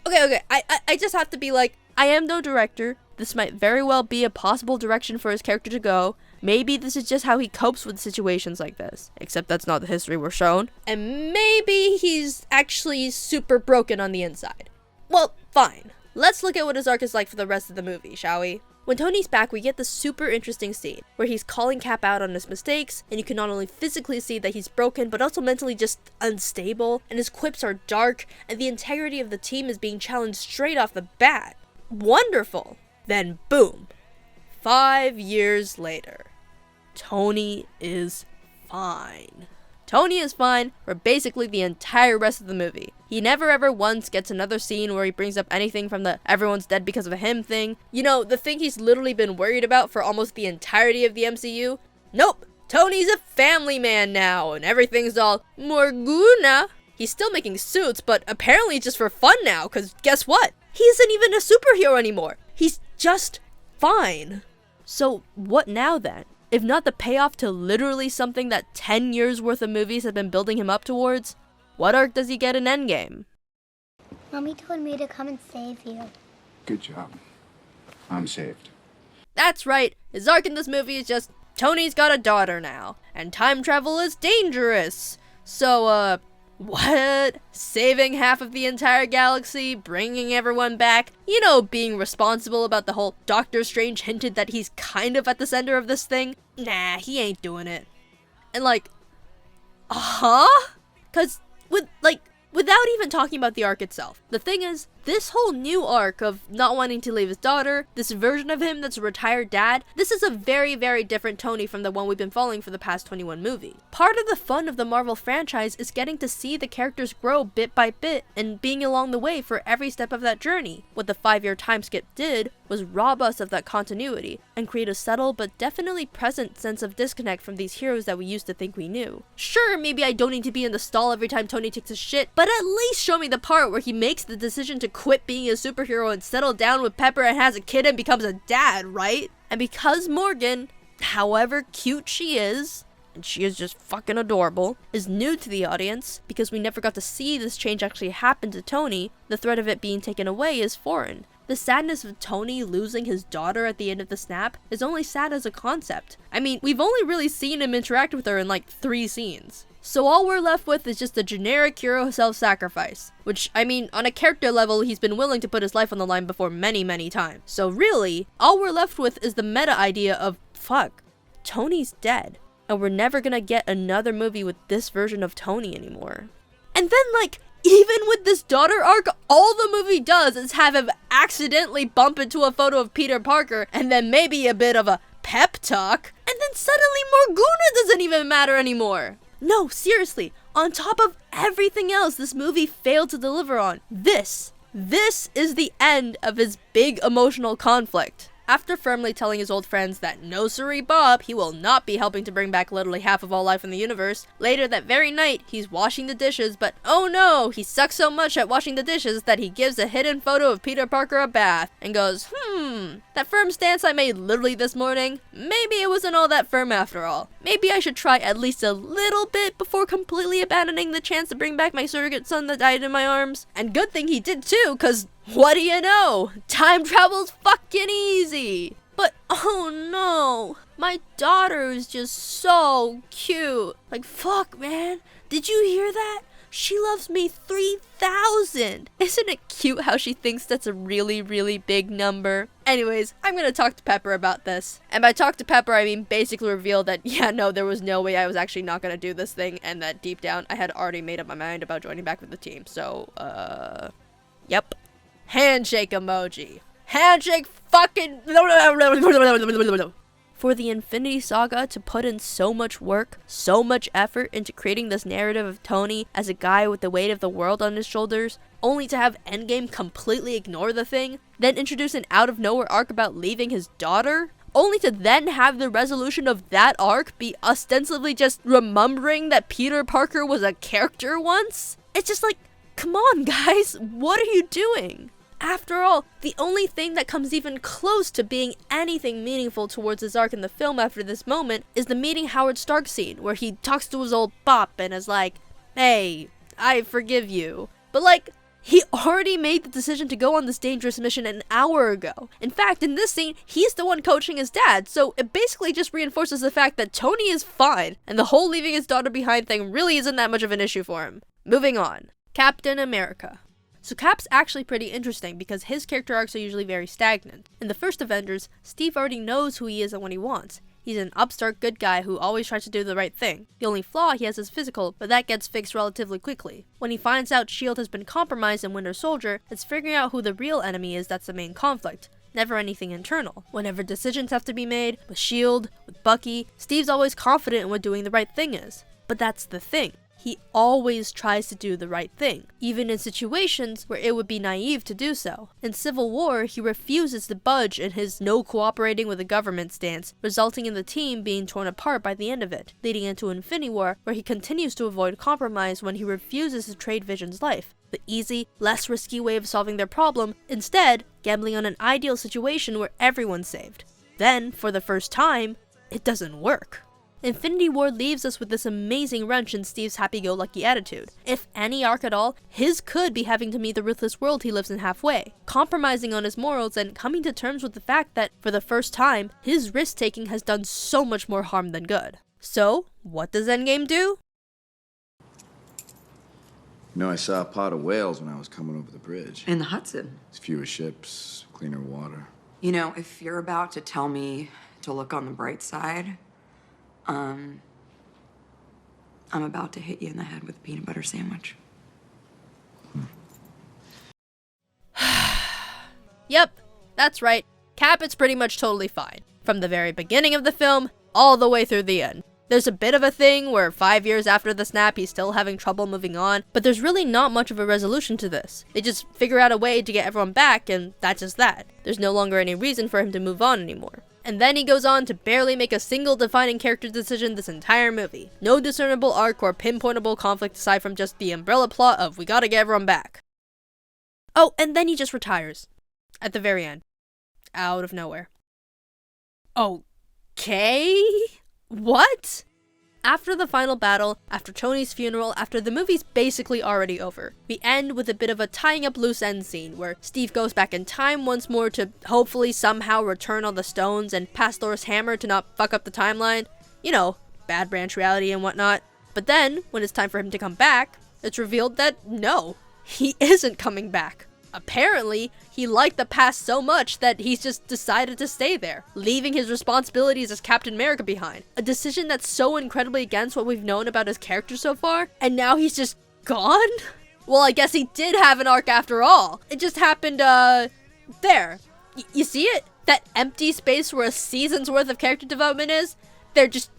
Okay, I just have to be like, I am no director. This might very well be a possible direction for his character to go. Maybe this is just how he copes with situations like this. Except that's not the history we're shown. And maybe he's actually super broken on the inside. Well, fine. Let's look at what his arc is like for the rest of the movie, shall we? When Tony's back, we get this super interesting scene where he's calling Cap out on his mistakes, and you can not only physically see that he's broken, but also mentally just unstable, and his quips are dark, and the integrity of the team is being challenged straight off the bat. Wonderful! Then boom! 5 years later, Tony is fine. Tony is fine for basically the entire rest of the movie. He never ever once gets another scene where he brings up anything from the everyone's dead because of him thing. You know, the thing he's literally been worried about for almost the entirety of the MCU. Nope! Tony's a family man now, and everything's all Morguna. He's still making suits, but apparently just for fun now, cause guess what? He isn't even a superhero anymore. He's just fine. So what now then? If not the payoff to literally something that 10 years worth of movies have been building him up towards, what arc does he get in Endgame? Mommy told me to come and save you. Good job. I'm saved. That's right, his arc in this movie is just, Tony's got a daughter now, and time travel is dangerous. So, what? Saving half of the entire galaxy, bringing everyone back, you know, being responsible about the whole Doctor Strange hinted that he's kind of at the center of this thing? Nah, he ain't doing it. And like, Cause without even talking about the arc itself, the thing is, this whole new arc of not wanting to leave his daughter, this version of him that's a retired dad, this is a very, very different Tony from the one we've been following for the past 21 movies. Part of the fun of the Marvel franchise is getting to see the characters grow bit by bit and being along the way for every step of that journey. What the 5-year time skip did was rob us of that continuity and create a subtle but definitely present sense of disconnect from these heroes that we used to think we knew. Sure, maybe I don't need to be in the stall every time Tony takes a shit, but at least show me the part where he makes the decision to quit being a superhero and settle down with Pepper and has a kid and becomes a dad, right? And because Morgan, however cute she is, and she is just fucking adorable, is new to the audience, because we never got to see this change actually happen to Tony, the threat of it being taken away is foreign. The sadness of Tony losing his daughter at the end of the snap is only sad as a concept. I mean, we've only really seen him interact with her in like 3 scenes. So all we're left with is just a generic hero self-sacrifice, which, I mean, on a character level, he's been willing to put his life on the line before many, many times. So really, all we're left with is the meta idea of, fuck, Tony's dead, and we're never gonna get another movie with this version of Tony anymore. And then, like, even with this daughter arc, all the movie does is have him accidentally bump into a photo of Peter Parker, and then maybe a bit of a pep talk, and then suddenly Morgana doesn't even matter anymore. No, seriously, on top of everything else this movie failed to deliver on, this is the end of his big emotional conflict. After firmly telling his old friends that no siree Bob, he will not be helping to bring back literally half of all life in the universe, later that very night, he's washing the dishes, but oh no, he sucks so much at washing the dishes that he gives a hidden photo of Peter Parker a bath, and goes, that firm stance I made literally this morning, maybe it wasn't all that firm after all. Maybe I should try at least a little bit before completely abandoning the chance to bring back my surrogate son that died in my arms. And good thing he did too, cause what do you know? Time travel's fucking easy! But oh no, my daughter is just so cute. Like, fuck, man. Did you hear that? She loves me 3,000. Isn't it cute how she thinks that's a really, really big number? Anyways, I'm gonna talk to Pepper about this. And by talk to Pepper, I mean basically reveal that, yeah, no, there was no way I was actually not gonna do this thing, and that deep down, I had already made up my mind about joining back with the team. So, yep. Handshake emoji. Handshake fucking... For the Infinity Saga to put in so much work, so much effort into creating this narrative of Tony as a guy with the weight of the world on his shoulders, only to have Endgame completely ignore the thing, then introduce an out-of-nowhere arc about leaving his daughter, only to then have the resolution of that arc be ostensibly just remembering that Peter Parker was a character once? It's just like, come on guys, what are you doing? After all, the only thing that comes even close to being anything meaningful towards his arc in the film after this moment is the meeting Howard Stark scene, where he talks to his old bop and is like, hey, I forgive you. But like, he already made the decision to go on this dangerous mission an hour ago. In fact, in this scene, he's the one coaching his dad, so it basically just reinforces the fact that Tony is fine, and the whole leaving his daughter behind thing really isn't that much of an issue for him. Moving on. Captain America. So Cap's actually pretty interesting because his character arcs are usually very stagnant. In the first Avengers, Steve already knows who he is and what he wants. He's an upstart good guy who always tries to do the right thing. The only flaw he has is physical, but that gets fixed relatively quickly. When he finds out S.H.I.E.L.D. has been compromised in Winter Soldier, it's figuring out who the real enemy is that's the main conflict. Never anything internal. Whenever decisions have to be made, with S.H.I.E.L.D., with Bucky, Steve's always confident in what doing the right thing is. But that's the thing. He always tries to do the right thing, even in situations where it would be naive to do so. In Civil War, he refuses to budge in his no cooperating with the government stance, resulting in the team being torn apart by the end of it, leading into Infinity War, where he continues to avoid compromise when he refuses to trade Vision's life. The easy, less risky way of solving their problem, instead, gambling on an ideal situation where everyone's saved. Then, for the first time, it doesn't work. Infinity War leaves us with this amazing wrench in Steve's happy-go-lucky attitude. If any arc at all, his could be having to meet the ruthless world he lives in halfway, compromising on his morals and coming to terms with the fact that, for the first time, his risk-taking has done so much more harm than good. So, what does Endgame do? You know, I saw a pod of whales when I was coming over the bridge. In the Hudson. There's fewer ships, cleaner water. You know, if you're about to tell me to look on the bright side, I'm about to hit you in the head with a peanut butter sandwich. Yep, that's right. Cap is pretty much totally fine. From the very beginning of the film, all the way through the end. There's a bit of a thing where 5 years after the snap he's still having trouble moving on, but there's really not much of a resolution to this. They just figure out a way to get everyone back, and that's just that. There's no longer any reason for him to move on anymore. And then he goes on to barely make a single defining character decision this entire movie. No discernible arc or pinpointable conflict aside from just the umbrella plot of we gotta get everyone back. Oh, and then he just retires. At the very end. Out of nowhere. Okay? What? After the final battle, after Tony's funeral, after the movie's basically already over, we end with a bit of a tying up loose end scene where Steve goes back in time once more to hopefully somehow return all the stones and pass Thor's hammer to not fuck up the timeline. You know, Bad Branch reality and whatnot. But then, when it's time for him to come back, it's revealed that no, he isn't coming back. Apparently, he liked the past so much that he's just decided to stay there, leaving his responsibilities as Captain America behind. A decision that's so incredibly against what we've known about his character so far, and now he's just gone? Well, I guess he did have an arc after all. It just happened, there. You see it? That empty space where a season's worth of character development is? They're just,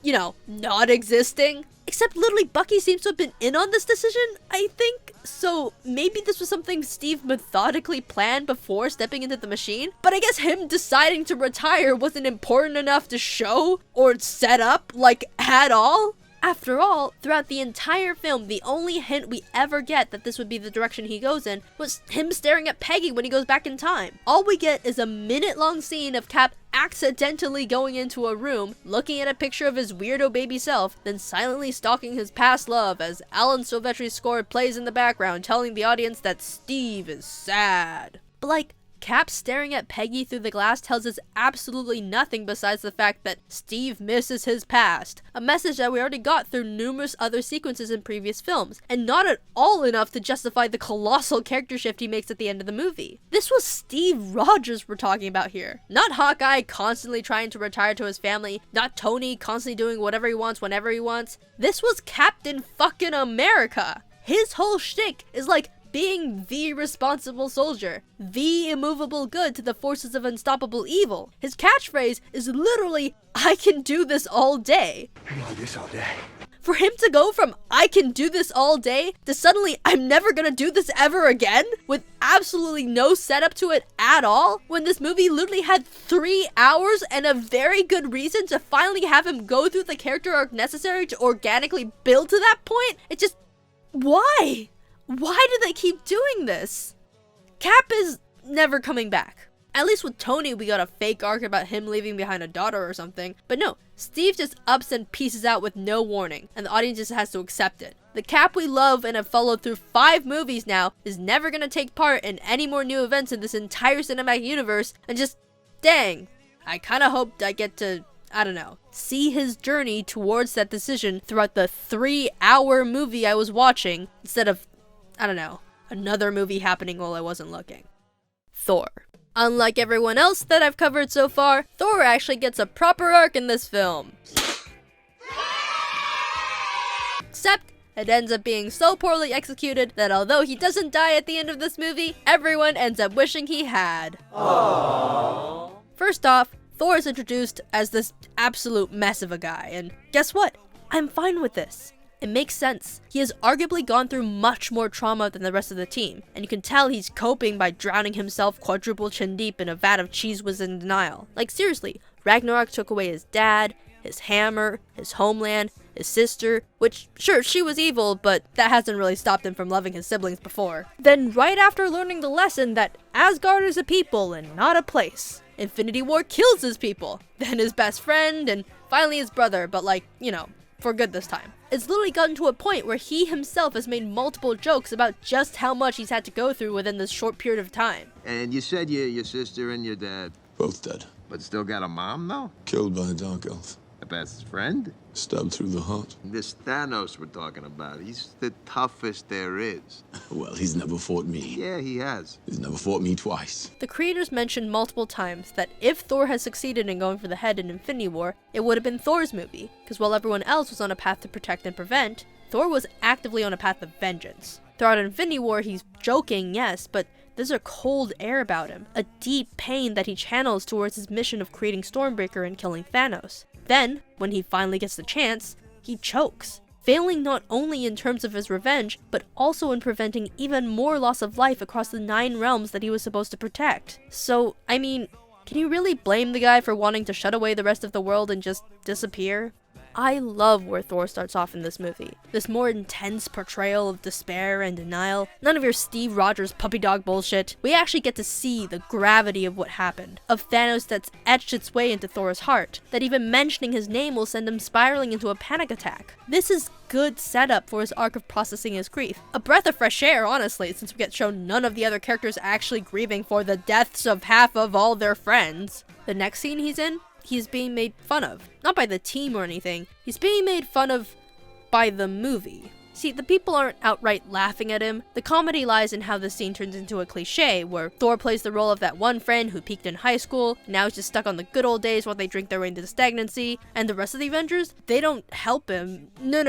not existing. Except literally Bucky seems to have been in on this decision, I think. So maybe this was something Steve methodically planned before stepping into the machine. But I guess him deciding to retire wasn't important enough to show or set up, at all. After all, throughout the entire film, the only hint we ever get that this would be the direction he goes in was him staring at Peggy when he goes back in time. All we get is a minute-long scene of Cap accidentally going into a room, looking at a picture of his weirdo baby self, then silently stalking his past love as Alan Silvestri's score plays in the background, telling the audience that Steve is sad. But Cap staring at Peggy through the glass tells us absolutely nothing besides the fact that Steve misses his past, a message that we already got through numerous other sequences in previous films, and not at all enough to justify the colossal character shift he makes at the end of the movie. This was Steve Rogers we're talking about here, not Hawkeye constantly trying to retire to his family, not Tony constantly doing whatever he wants whenever he wants. This was Captain fucking America. His whole shtick is being the responsible soldier, the immovable good to the forces of unstoppable evil. His catchphrase is literally, I can do this all day. I can do this all day. For him to go from, I can do this all day, to suddenly, I'm never gonna do this ever again, with absolutely no setup to it at all, when this movie literally had 3 hours and a very good reason to finally have him go through the character arc necessary to organically build to that point, it just, why? Why do they keep doing this? Cap is never coming back. At least with Tony, we got a fake arc about him leaving behind a daughter or something. But no, Steve just ups and pieces out with no warning, and the audience just has to accept it. The Cap we love and have followed through 5 movies now is never gonna take part in any more new events in this entire cinematic universe, and just, dang, I kinda hoped I get to, see his journey towards that decision throughout the 3-hour movie I was watching, instead of another movie happening while I wasn't looking. Thor. Unlike everyone else that I've covered so far, Thor actually gets a proper arc in this film. Except, it ends up being so poorly executed that although he doesn't die at the end of this movie, everyone ends up wishing he had. Aww. First off, Thor is introduced as this absolute mess of a guy, and guess what? I'm fine with this. It makes sense. He has arguably gone through much more trauma than the rest of the team, and you can tell he's coping by drowning himself quadruple chin deep in a vat of cheese whiz in denial. Seriously, Ragnarok took away his dad, his hammer, his homeland, his sister, which, sure, she was evil, but that hasn't really stopped him from loving his siblings before. Then right after learning the lesson that Asgard is a people and not a place, Infinity War kills his people, then his best friend, and finally his brother, but like, you know, for good this time. It's literally gotten to a point where he himself has made multiple jokes about just how much he's had to go through within this short period of time. And you said your sister and your dad? Both dead. But still got a mom, though? Killed by a dark elf. A best friend? Stabbed through the heart. This Thanos we're talking about, he's the toughest there is. Well, he's never fought me. Yeah, he has. He's never fought me twice. The creators mentioned multiple times that if Thor had succeeded in going for the head in Infinity War, it would have been Thor's movie, because while everyone else was on a path to protect and prevent, Thor was actively on a path of vengeance. Throughout Infinity War, he's joking, yes, but there's a cold air about him, a deep pain that he channels towards his mission of creating Stormbreaker and killing Thanos. Then, when he finally gets the chance, he chokes, failing not only in terms of his revenge, but also in preventing even more loss of life across the 9 realms that he was supposed to protect. So, I mean, can you really blame the guy for wanting to shut away the rest of the world and just disappear? I love where Thor starts off in this movie. This more intense portrayal of despair and denial. None of your Steve Rogers puppy dog bullshit. We actually get to see the gravity of what happened. Of Thanos that's etched its way into Thor's heart. That even mentioning his name will send him spiraling into a panic attack. This is good setup for his arc of processing his grief. A breath of fresh air, honestly, since we get shown none of the other characters actually grieving for the deaths of half of all their friends. The next scene he's in, he's being made fun of. Not by the team or anything. He's being made fun of by the movie. See, the people aren't outright laughing at him. The comedy lies in how the scene turns into a cliche, where Thor plays the role of that one friend who peaked in high school, now he's just stuck on the good old days while they drink their way into stagnancy, and the rest of the Avengers, they don't help him. No,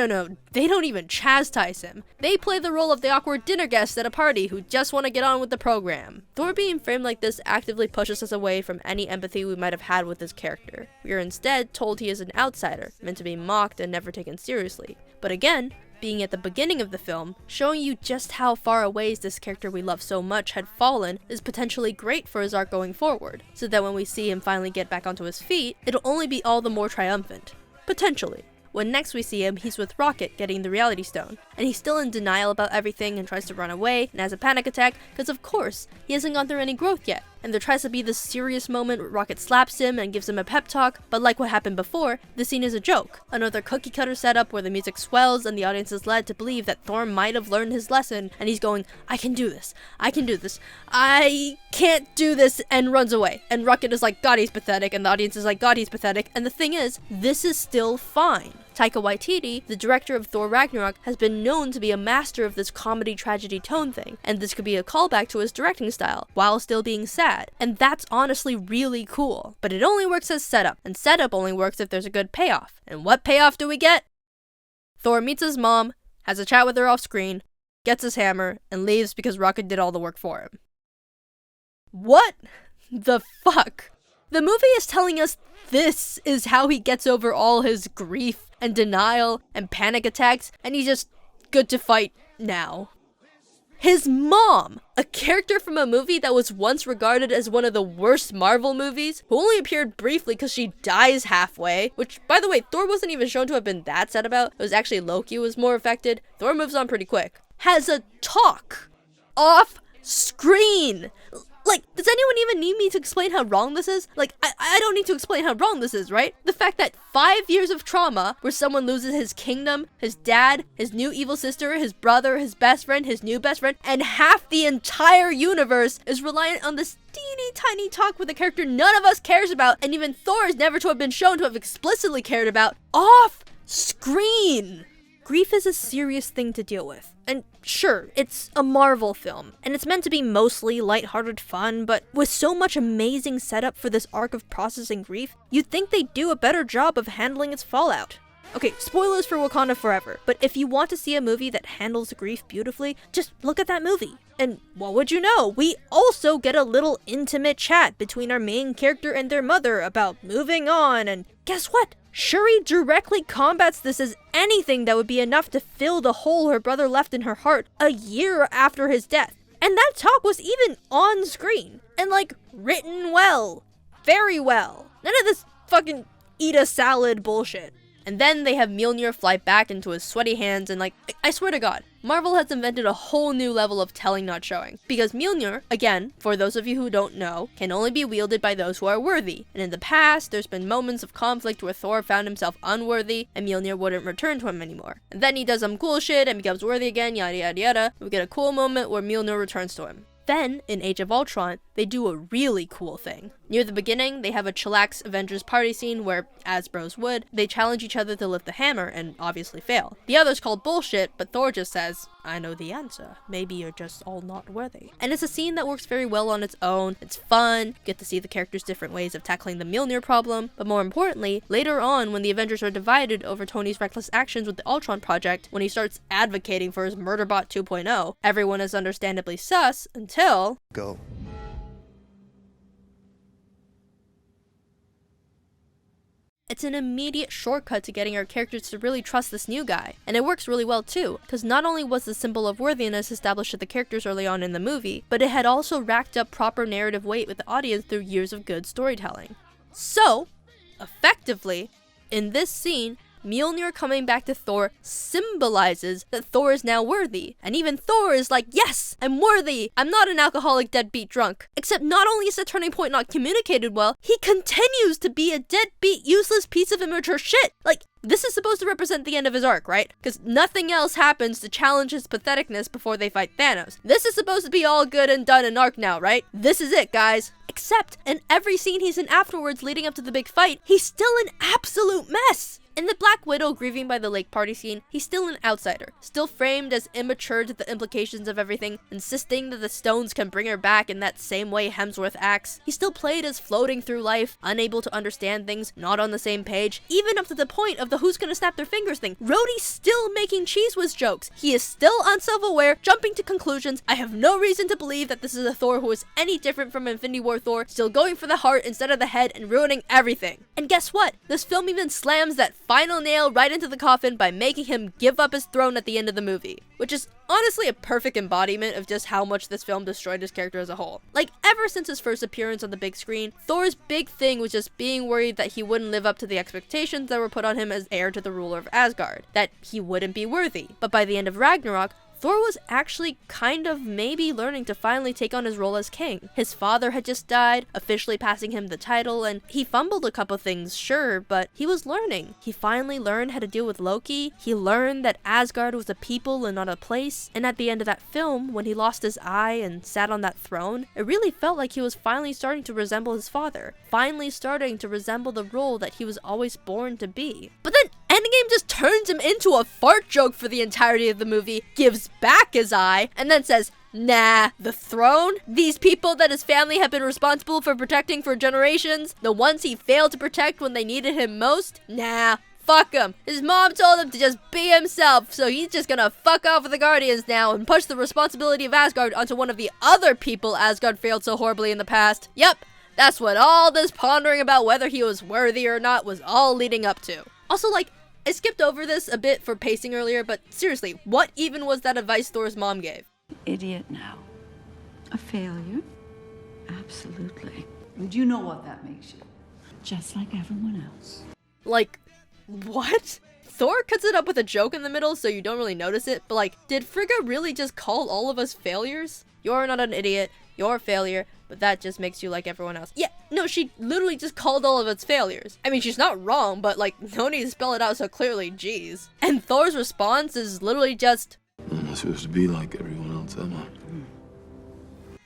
they don't even chastise him. They play the role of the awkward dinner guest at a party who just want to get on with the program. Thor being framed like this actively pushes us away from any empathy we might have had with his character. We are instead told he is an outsider, meant to be mocked and never taken seriously. But again, being at the beginning of the film, showing you just how far away this character we love so much had fallen is potentially great for his arc going forward, so that when we see him finally get back onto his feet, it'll only be all the more triumphant. Potentially. When next we see him, he's with Rocket getting the Reality Stone, and he's still in denial about everything and tries to run away and has a panic attack because of course, he hasn't gone through any growth yet. And there tries to be this serious moment where Rocket slaps him and gives him a pep talk, but like what happened before, the scene is a joke. Another cookie cutter setup where the music swells and the audience is led to believe that Thor might have learned his lesson and he's going, I can do this, I can do this, I can't do this, and runs away. And Rocket is like, God, he's pathetic, and the audience is like, God, he's pathetic, and the thing is, this is still fine. Taika Waititi, the director of Thor Ragnarok, has been known to be a master of this comedy tragedy tone thing, and this could be a callback to his directing style, while still being sad, and that's honestly really cool. But it only works as setup, and setup only works if there's a good payoff. And what payoff do we get? Thor meets his mom, has a chat with her off screen, gets his hammer, and leaves because Rocket did all the work for him. What the fuck? The movie is telling us this is how he gets over all his grief and denial and panic attacks, and he's just good to fight now. His mom, a character from a movie that was once regarded as one of the worst Marvel movies, who only appeared briefly because she dies halfway, which, by the way, Thor wasn't even shown to have been that sad about. It was actually Loki who was more affected. Thor moves on pretty quick. Has a talk off screen. Like, does anyone even need me to explain how wrong this is? Like, I don't need to explain how wrong this is, right? The fact that 5 years of trauma where someone loses his kingdom, his dad, his new evil sister, his brother, his best friend, his new best friend, and half the entire universe is reliant on this teeny tiny talk with a character none of us cares about, and even Thor is never to have been shown to have explicitly cared about, off screen. Grief is a serious thing to deal with. And sure, it's a Marvel film, and it's meant to be mostly lighthearted fun, but with so much amazing setup for this arc of processing grief, you'd think they'd do a better job of handling its fallout. Okay, spoilers for Wakanda Forever, but if you want to see a movie that handles grief beautifully, just look at that movie. And what would you know? We also get a little intimate chat between our main character and their mother about moving on, and guess what? Shuri directly combats this as anything that would be enough to fill the hole her brother left in her heart a year after his death. And that talk was even on screen, and like, written well. Very well. None of this fucking eat a salad bullshit. And then they have Mjolnir fly back into his sweaty hands and I swear to God, Marvel has invented a whole new level of telling not showing. Because Mjolnir, again, for those of you who don't know, can only be wielded by those who are worthy. And in the past, there's been moments of conflict where Thor found himself unworthy and Mjolnir wouldn't return to him anymore. And then he does some cool shit and becomes worthy again, yada yada yada. We get a cool moment where Mjolnir returns to him. Then, in Age of Ultron, they do a really cool thing. Near the beginning, they have a chillax Avengers party scene where, as bros would, they challenge each other to lift the hammer and obviously fail. The others call bullshit, but Thor just says, I know the answer. Maybe you're just all not worthy. And it's a scene that works very well on its own. It's fun, you get to see the characters' different ways of tackling the Mjolnir problem, but more importantly, later on when the Avengers are divided over Tony's reckless actions with the Ultron project, when he starts advocating for his Murderbot 2.0, everyone is understandably sus until... Go. It's an immediate shortcut to getting our characters to really trust this new guy. And it works really well too, because not only was the symbol of worthiness established to the characters early on in the movie, but it had also racked up proper narrative weight with the audience through years of good storytelling. So, effectively, in this scene, Mjolnir coming back to Thor symbolizes that Thor is now worthy. And even Thor is like, yes, I'm worthy. I'm not an alcoholic deadbeat drunk. Except not only is the turning point not communicated well, he continues to be a deadbeat useless piece of immature shit. This is supposed to represent the end of his arc, right? Because nothing else happens to challenge his patheticness before they fight Thanos. This is supposed to be all good and done in arc now, right? This is it, guys. Except in every scene he's in afterwards leading up to the big fight, he's still an absolute mess. In the Black Widow grieving by the lake party scene, he's still an outsider, still framed as immature to the implications of everything, insisting that the stones can bring her back in that same way Hemsworth acts. He's still played as floating through life, unable to understand things, not on the same page, even up to the point of the who's gonna snap their fingers thing. Rhodey's still making Cheese Whiz jokes. He is still unself-aware, jumping to conclusions. I have no reason to believe that this is a Thor who is any different from Infinity War Thor, still going for the heart instead of the head and ruining everything. And guess what? This film even slams that final nail right into the coffin by making him give up his throne at the end of the movie, which is honestly a perfect embodiment of just how much this film destroyed his character as a whole. Ever since his first appearance on the big screen, Thor's big thing was just being worried that he wouldn't live up to the expectations that were put on him as heir to the ruler of Asgard, that he wouldn't be worthy. But by the end of Ragnarok, Thor was actually kind of maybe learning to finally take on his role as king. His father had just died, officially passing him the title, and he fumbled a couple things, sure, but he was learning. He finally learned how to deal with Loki. He learned that Asgard was a people and not a place. And at the end of that film, when he lost his eye and sat on that throne, it really felt like he was finally starting to resemble his father, finally starting to resemble the role that he was always born to be. But then Endgame just turns him into a fart joke for the entirety of the movie, gives back his eye, and then says, nah, the throne? These people that his family have been responsible for protecting for generations? The ones he failed to protect when they needed him most? Nah, fuck him. His mom told him to just be himself, so he's just gonna fuck off with the Guardians now and push the responsibility of Asgard onto one of the other people Asgard failed so horribly in the past. Yep, that's what all this pondering about whether he was worthy or not was all leading up to. Also, I skipped over this a bit for pacing earlier, but seriously, what even was that advice Thor's mom gave? Idiot now. A failure? Absolutely. And you know what that makes you. Just like everyone else. What? Thor cuts it up with a joke in the middle so you don't really notice it, but did Frigga really just call all of us failures? You're not an idiot, you're a failure, but that just makes you like everyone else. Yeah, no, she literally just called all of its failures. I mean, she's not wrong, but no need to spell it out so clearly, jeez. And Thor's response is literally just, I'm not supposed to be like everyone else, am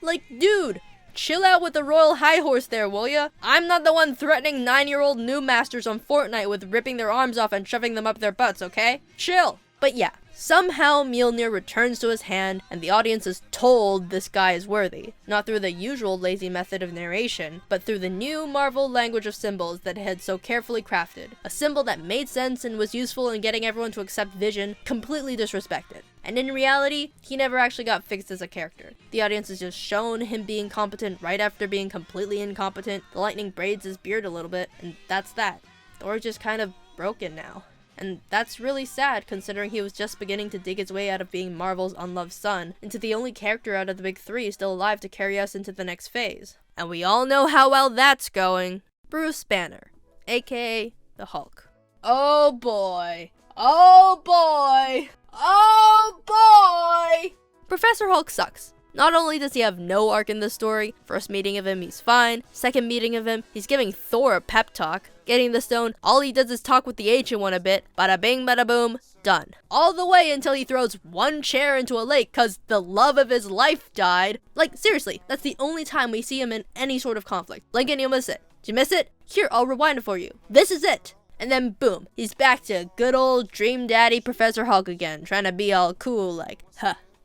I? Dude, chill out with the royal high horse there, will ya? I'm not the one threatening 9-year-old new masters on Fortnite with ripping their arms off and shoving them up their butts, okay? Chill. But yeah, somehow Mjolnir returns to his hand, and the audience is told this guy is worthy. Not through the usual lazy method of narration, but through the new Marvel language of symbols that it had so carefully crafted. A symbol that made sense and was useful in getting everyone to accept Vision, completely disrespected. And in reality, he never actually got fixed as a character. The audience is just shown him being competent right after being completely incompetent. The lightning braids his beard a little bit, and that's that. Thor's just kind of broken now. And that's really sad, considering he was just beginning to dig his way out of being Marvel's unloved son into the only character out of the big three still alive to carry us into the next phase. And we all know how well that's going. Bruce Banner, aka the Hulk. Oh boy. Oh boy. Oh boy! Professor Hulk sucks. Not only does he have no arc in this story, first meeting of him, he's fine. Second meeting of him, he's giving Thor a pep talk. Getting the stone, all he does is talk with the Ancient One a bit. Bada bing, bada boom, done. All the way until he throws one chair into a lake cause the love of his life died. Like, seriously, that's the only time we see him in any sort of conflict. Blink and you'll miss it. Did you miss it? Here, I'll rewind it for you. This is it. And then boom, he's back to good old Dream Daddy Professor Hulk again, trying to be all cool like,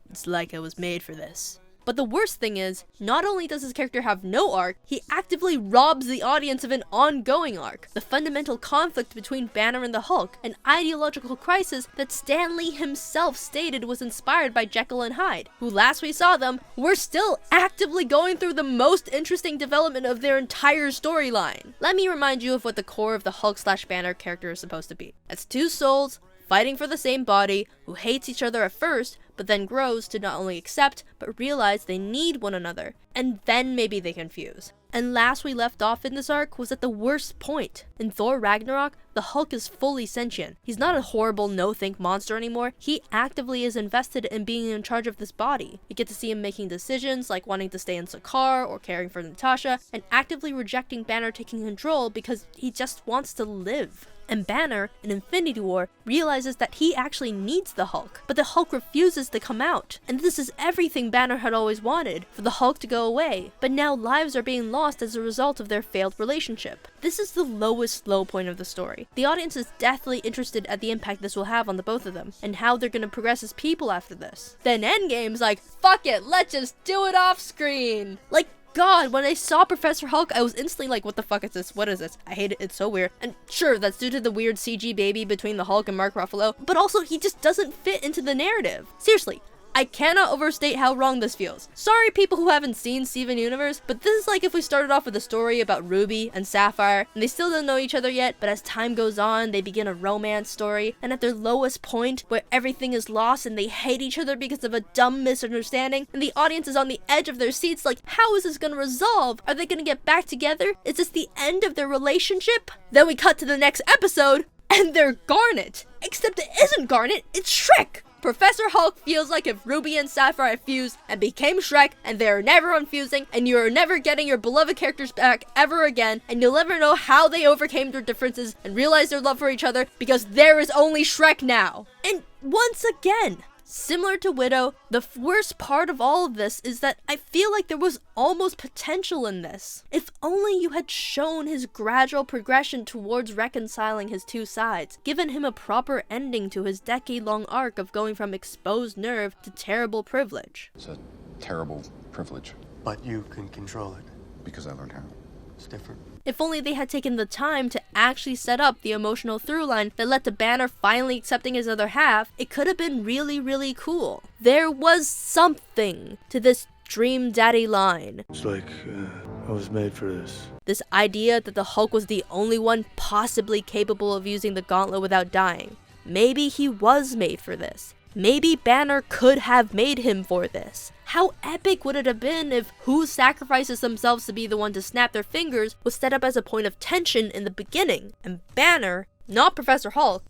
it's like I was made for this. But the worst thing is, not only does his character have no arc, he actively robs the audience of an ongoing arc. The fundamental conflict between Banner and the Hulk, an ideological crisis that Stan Lee himself stated was inspired by Jekyll and Hyde, who last we saw them, were still actively going through the most interesting development of their entire storyline. Let me remind you of what the core of the Hulk/Banner character is supposed to be. It's two souls, fighting for the same body, who hates each other at first, but then grows to not only accept, but realize they need one another, and then maybe they can fuse. And last we left off in this arc was at the worst point. In Thor Ragnarok, the Hulk is fully sentient. He's not a horrible no-think monster anymore. He actively is invested in being in charge of this body. We get to see him making decisions like wanting to stay in Sakaar or caring for Natasha, and actively rejecting Banner taking control because he just wants to live. And Banner, in Infinity War, realizes that he actually needs the Hulk, but the Hulk refuses to come out. And this is everything Banner had always wanted, for the Hulk to go away. But now lives are being lost as a result of their failed relationship. This is the lowest low point of the story. The audience is deathly interested at the impact this will have on the both of them, and how they're gonna progress as people after this. Then Endgame's like, fuck it, let's just do it off screen! Like, God, when I saw Professor Hulk, I was instantly like, what the fuck is this? What is this? I hate it. It's so weird. And sure, that's due to the weird CG baby between the Hulk and Mark Ruffalo, but also he just doesn't fit into the narrative. Seriously, I cannot overstate how wrong this feels. Sorry people who haven't seen Steven Universe, but this is like if we started off with a story about Ruby and Sapphire, and they still don't know each other yet, but as time goes on, they begin a romance story, and at their lowest point, where everything is lost and they hate each other because of a dumb misunderstanding, and the audience is on the edge of their seats like, how is this gonna resolve? Are they gonna get back together? Is this the end of their relationship? Then we cut to the next episode, and they're Garnet. Except it isn't Garnet, it's Shrek! Professor Hulk feels like if Ruby and Sapphire fused and became Shrek, and they are never unfusing, and you are never getting your beloved characters back ever again, and you'll never know how they overcame their differences and realized their love for each other because there is only Shrek now. And once again, similar to Widow, the worst part of all of this is that I feel like there was almost potential in this. If only you had shown his gradual progression towards reconciling his two sides, given him a proper ending to his decade-long arc of going from exposed nerve to terrible privilege. It's a terrible privilege. But you can control it. Because I learned how. It's different. If only they had taken the time to actually set up the emotional through line that led to Banner finally accepting his other half, it could have been really, really cool. There was something to this Dream Daddy line. It's like, I was made for this. This idea that the Hulk was the only one possibly capable of using the gauntlet without dying. Maybe he was made for this. Maybe Banner could have made him for this. How epic would it have been if who sacrifices themselves to be the one to snap their fingers was set up as a point of tension in the beginning, and Banner, not Professor Hulk,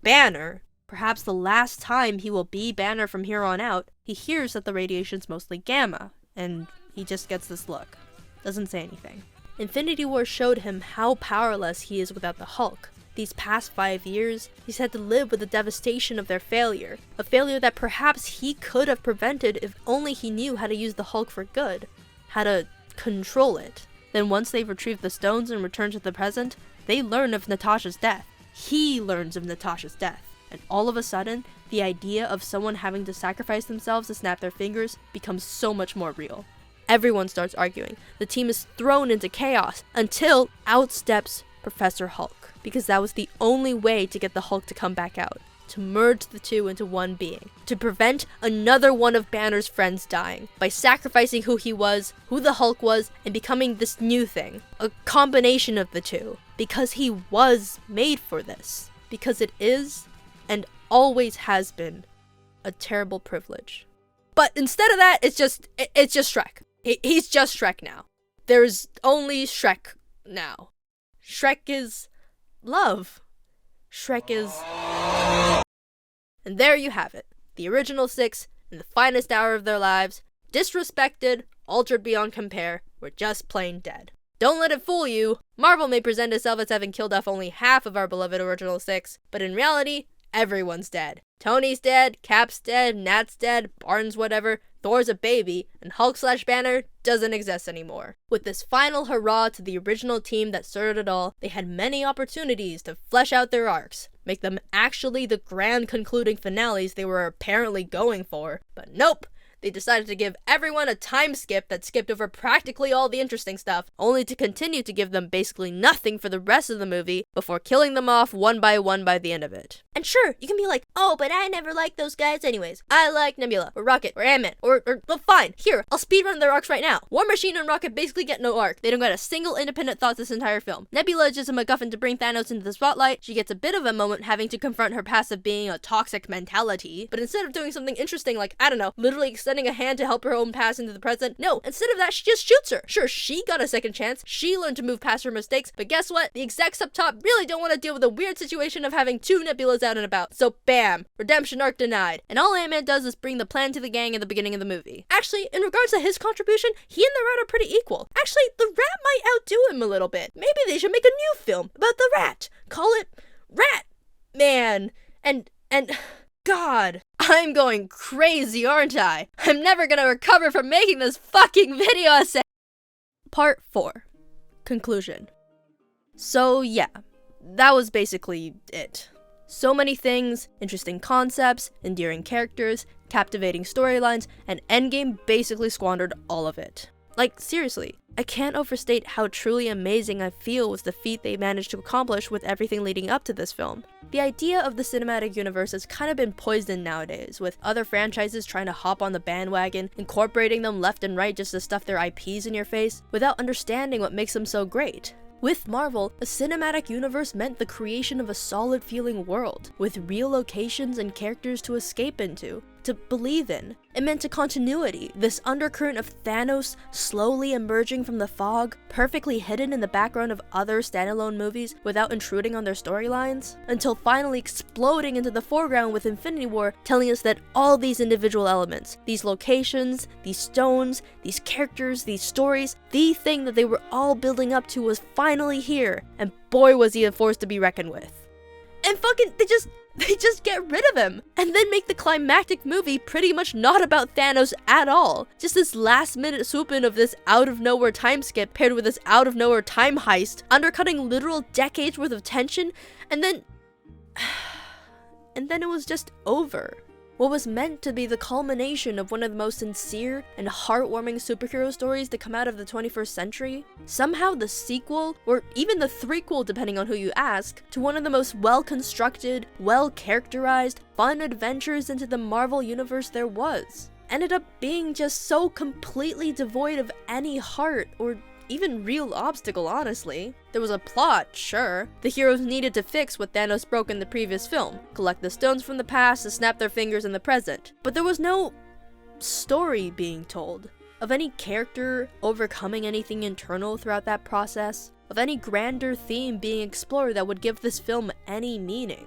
Banner, perhaps the last time he will be Banner from here on out, he hears that the radiation's mostly gamma, and he just gets this look. Doesn't say anything. Infinity War showed him how powerless he is without the Hulk. These past 5 years, he's had to live with the devastation of their failure, a failure that perhaps he could have prevented if only he knew how to use the Hulk for good, how to control it. Then once they've retrieved the stones and returned to the present, they learn of Natasha's death. He learns of Natasha's death. And all of a sudden, the idea of someone having to sacrifice themselves to snap their fingers becomes so much more real. Everyone starts arguing. The team is thrown into chaos until out steps Professor Hulk. Because that was the only way to get the Hulk to come back out, to merge the two into one being, to prevent another one of Banner's friends dying, by sacrificing who he was, who the Hulk was, and becoming this new thing, a combination of the two, because he was made for this, because it is, and always has been, a terrible privilege. But instead of that, it's just Shrek. He's just Shrek now. There's only Shrek now. Shrek is love. Shrek is... And there you have it. The original six, in the finest hour of their lives, disrespected, altered beyond compare, were just plain dead. Don't let it fool you. Marvel may present itself as having killed off only half of our beloved original six, but in reality, everyone's dead. Tony's dead, Cap's dead, Nat's dead, Barnes whatever, Thor's a baby, and Hulk/Banner doesn't exist anymore. With this final hurrah to the original team that started it all, they had many opportunities to flesh out their arcs, make them actually the grand concluding finales they were apparently going for, but nope! They decided to give everyone a time skip that skipped over practically all the interesting stuff, only to continue to give them basically nothing for the rest of the movie before killing them off one by the end of it. And sure, you can be like, oh, but I never liked those guys anyways. I like Nebula, or Rocket, or Ant-Man, or well, fine, here, I'll speedrun their arcs right now. War Machine and Rocket basically get no arc. They don't get a single independent thought this entire film. Nebula is just a MacGuffin to bring Thanos into the spotlight. She gets a bit of a moment having to confront her past of being a toxic mentality, but instead of doing something interesting like, I don't know, literally extending a hand to help her own past into the present, no, instead of that, she just shoots her. Sure, she got a second chance, she learned to move past her mistakes, but guess what? The execs up top really don't want to deal with the weird situation of having two Nebulas out and about, so bam, redemption arc denied. And all Ant-Man does is bring the plan to the gang at the beginning of the movie. Actually, in regards to his contribution, he and the Rat are pretty equal. Actually, the Rat might outdo him a little bit. Maybe they should make a new film about the Rat. Call it Rat Man. And God, I'm going crazy, aren't I? I'm never gonna recover from making this fucking video essay. Part 4. Conclusion. So yeah, that was basically it. So many things, interesting concepts, endearing characters, captivating storylines, and Endgame basically squandered all of it. Like, seriously, I can't overstate how truly amazing I feel was the feat they managed to accomplish with everything leading up to this film. The idea of the cinematic universe has kind of been poisoned nowadays, with other franchises trying to hop on the bandwagon, incorporating them left and right just to stuff their IPs in your face, without understanding what makes them so great. With Marvel, a cinematic universe meant the creation of a solid feeling world, with real locations and characters to escape into, to believe in. It meant a continuity, this undercurrent of Thanos slowly emerging from the fog, perfectly hidden in the background of other standalone movies without intruding on their storylines, until finally exploding into the foreground with Infinity War, telling us that all these individual elements, these locations, these stones, these characters, these stories, the thing that they were all building up to was finally here, and boy was he a force to be reckoned with. And fucking, they just get rid of him, and then make the climactic movie pretty much not about Thanos at all. Just this last minute swoop in of this out of nowhere time skip paired with this out of nowhere time heist, undercutting literal decades worth of tension, and then it was just over. What was meant to be the culmination of one of the most sincere and heartwarming superhero stories to come out of the 21st century, somehow the sequel, or even the threequel depending on who you ask, to one of the most well-constructed, well-characterized, fun adventures into the Marvel universe there was, ended up being just so completely devoid of any heart or even real obstacle, honestly. There was a plot, sure. The heroes needed to fix what Thanos broke in the previous film, collect the stones from the past to snap their fingers in the present. But there was no story being told, of any character overcoming anything internal throughout that process, of any grander theme being explored that would give this film any meaning.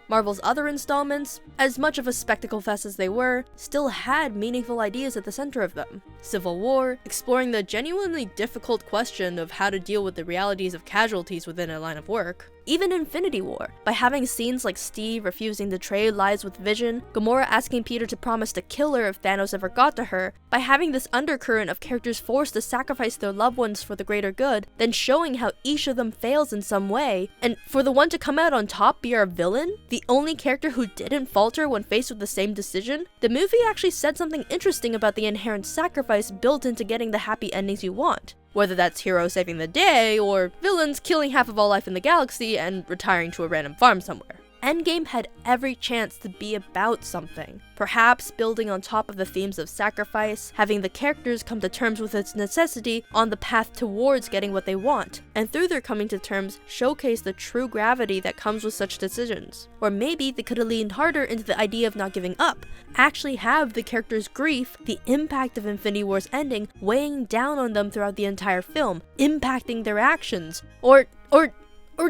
Marvel's other installments, as much of a spectacle fest as they were, still had meaningful ideas at the center of them. Civil War, exploring the genuinely difficult question of how to deal with the realities of casualties within a line of work. Even Infinity War, by having scenes like Steve refusing to trade lives with Vision, Gamora asking Peter to promise to kill her if Thanos ever got to her, by having this undercurrent of characters forced to sacrifice their loved ones for the greater good, then showing how each of them fails in some way, and for the one to come out on top be our villain, the only character who didn't falter when faced with the same decision, the movie actually said something interesting about the inherent sacrifice built into getting the happy endings you want. Whether that's heroes saving the day, or villains killing half of all life in the galaxy and retiring to a random farm somewhere. Endgame had every chance to be about something, perhaps building on top of the themes of sacrifice, having the characters come to terms with its necessity on the path towards getting what they want, and through their coming to terms, showcase the true gravity that comes with such decisions. Or maybe they could have leaned harder into the idea of not giving up, actually have the characters' grief, the impact of Infinity War's ending, weighing down on them throughout the entire film, impacting their actions, or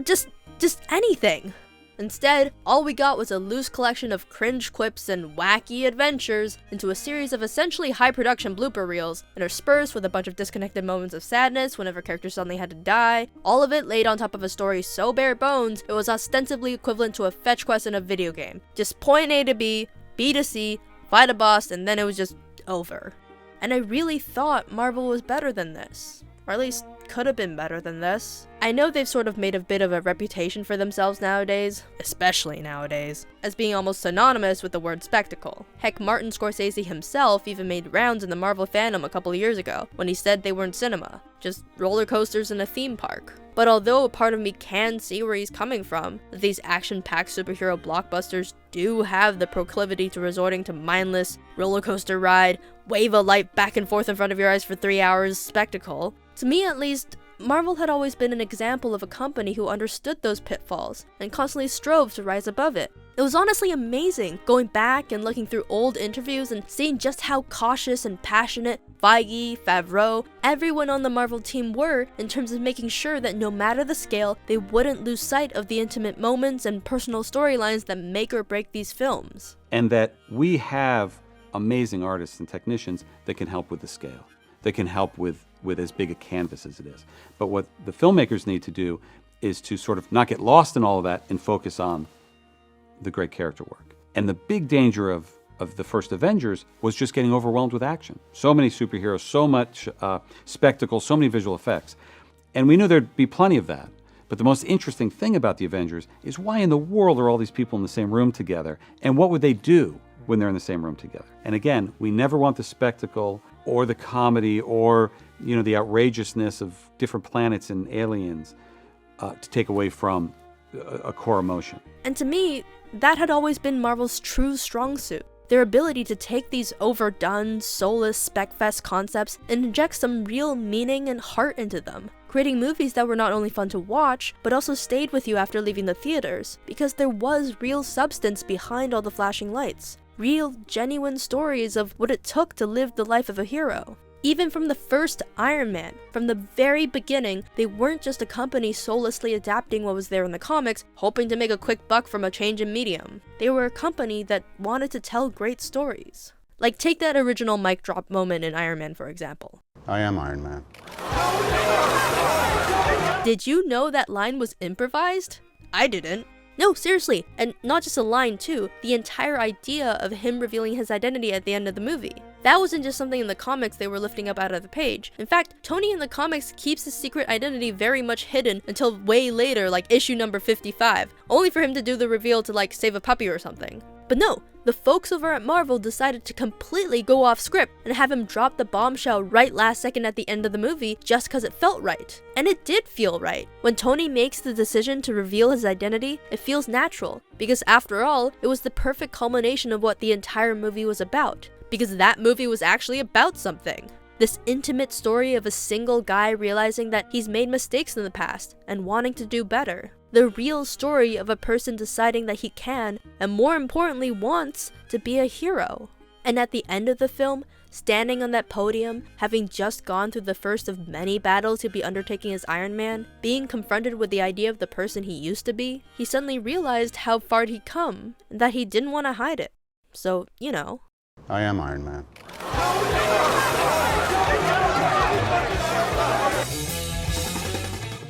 just anything. Instead, all we got was a loose collection of cringe quips and wacky adventures into a series of essentially high-production blooper reels, interspersed with a bunch of disconnected moments of sadness whenever characters suddenly had to die, all of it laid on top of a story so bare bones it was ostensibly equivalent to a fetch quest in a video game. Just point A to B to C, fight a boss, and then it was just over. And I really thought Marvel was better than this. Or at least could have been better than this. I know they've sort of made a bit of a reputation for themselves nowadays, especially nowadays, as being almost synonymous with the word spectacle. Heck, Martin Scorsese himself even made rounds in the Marvel fandom a couple of years ago when he said they weren't cinema, just roller coasters in a theme park. But although a part of me can see where he's coming from, that these action-packed superhero blockbusters do have the proclivity to resorting to mindless, roller coaster ride, wave a light back and forth in front of your eyes for 3 hours spectacle, to me at least, Marvel had always been an example of a company who understood those pitfalls and constantly strove to rise above it. It was honestly amazing going back and looking through old interviews and seeing just how cautious and passionate Feige, Favreau, everyone on the Marvel team were in terms of making sure that no matter the scale, they wouldn't lose sight of the intimate moments and personal storylines that make or break these films. And that we have amazing artists and technicians that can help with the scale, that can help with as big a canvas as it is. But what the filmmakers need to do is to sort of not get lost in all of that and focus on the great character work. And the big danger of the first Avengers was just getting overwhelmed with action. So many superheroes, so much spectacle, so many visual effects. And we knew there'd be plenty of that. But the most interesting thing about the Avengers is why in the world are all these people in the same room together? And what would they do when they're in the same room together? And again, we never want the spectacle or the comedy or the outrageousness of different planets and aliens to take away from a core emotion. And to me, that had always been Marvel's true strong suit. Their ability to take these overdone, soulless spec-fest concepts and inject some real meaning and heart into them, creating movies that were not only fun to watch, but also stayed with you after leaving the theaters, because there was real substance behind all the flashing lights. Real, genuine stories of what it took to live the life of a hero. Even from the first Iron Man, from the very beginning, they weren't just a company soullessly adapting what was there in the comics, hoping to make a quick buck from a change in medium. They were a company that wanted to tell great stories. Like, take that original mic drop moment in Iron Man, for example. I am Iron Man. Did you know that line was improvised? I didn't. No, seriously, and not just a line too, the entire idea of him revealing his identity at the end of the movie. That wasn't just something in the comics they were lifting up out of the page. In fact, Tony in the comics keeps his secret identity very much hidden until way later, like issue number 55, only for him to do the reveal to like save a puppy or something. But no, the folks over at Marvel decided to completely go off script and have him drop the bombshell right last second at the end of the movie just because it felt right. And it did feel right. When Tony makes the decision to reveal his identity, it feels natural, because after all, it was the perfect culmination of what the entire movie was about. Because that movie was actually about something. This intimate story of a single guy realizing that he's made mistakes in the past and wanting to do better. The real story of a person deciding that he can, and more importantly wants, to be a hero. And at the end of the film, standing on that podium, having just gone through the first of many battles he'd be undertaking as Iron Man, being confronted with the idea of the person he used to be, he suddenly realized how far he'd come, and that he didn't want to hide it. So, I am Iron Man.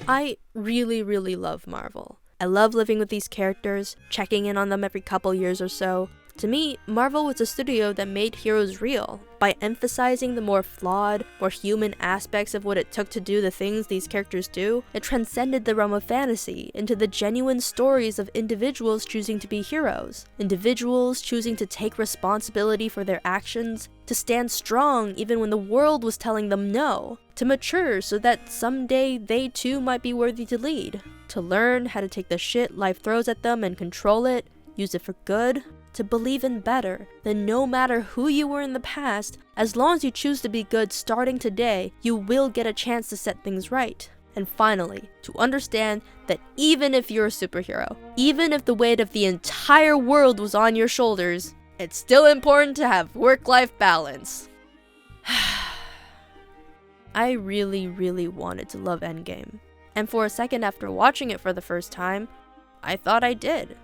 I really, really love Marvel. I love living with these characters, checking in on them every couple years or so. To me, Marvel was a studio that made heroes real, by emphasizing the more flawed, more human aspects of what it took to do the things these characters do. It transcended the realm of fantasy into the genuine stories of individuals choosing to be heroes, individuals choosing to take responsibility for their actions, to stand strong even when the world was telling them no, to mature so that someday they too might be worthy to lead, to learn how to take the shit life throws at them and control it, use it for good, to believe in better, that no matter who you were in the past, as long as you choose to be good starting today, you will get a chance to set things right. And finally, to understand that even if you're a superhero, even if the weight of the entire world was on your shoulders, it's still important to have work-life balance. I really, really wanted to love Endgame. And for a second after watching it for the first time, I thought I did.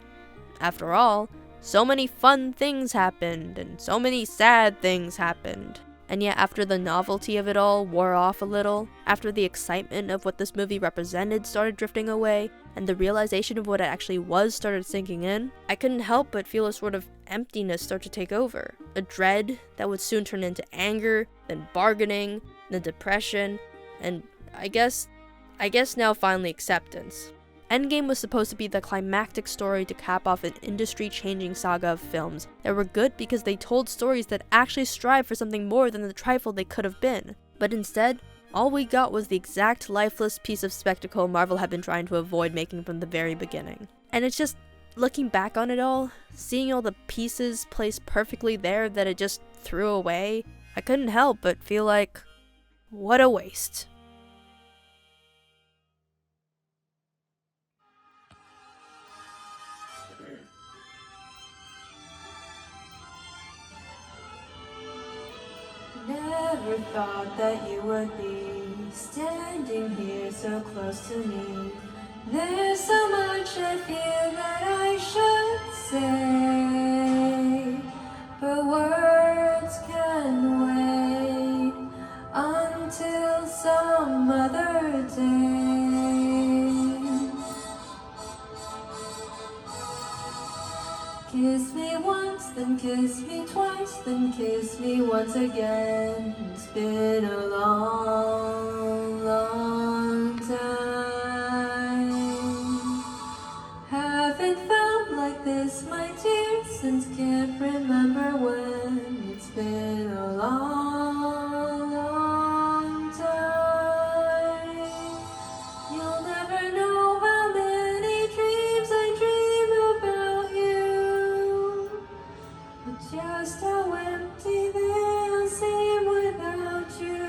After all, so many fun things happened, and so many sad things happened. And yet after the novelty of it all wore off a little, after the excitement of what this movie represented started drifting away, and the realization of what it actually was started sinking in, I couldn't help but feel a sort of emptiness start to take over. A dread that would soon turn into anger, then bargaining, then depression, and I guess now finally acceptance. Endgame was supposed to be the climactic story to cap off an industry-changing saga of films that were good because they told stories that actually strive for something more than the trifle they could have been. But instead, all we got was the exact lifeless piece of spectacle Marvel had been trying to avoid making from the very beginning. And it's just, looking back on it all, seeing all the pieces placed perfectly there that it just threw away, I couldn't help but feel like, what a waste. Never thought that you would be standing here so close to me. There's so much I feel that I should say, but words can wait until some other day. Kiss me once, then kiss me twice, then kiss me once again. It's been a long, long time. Haven't felt like this, my dear, since can't remember when. It's been a long, long time. You'll never know how many dreams I dream about you, but just how empty they'll seem without you.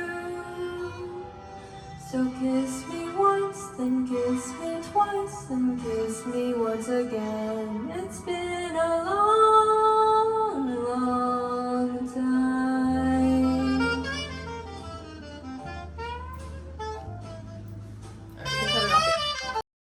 So kiss me once, then kiss me twice, then kiss me once again. It's been a long, long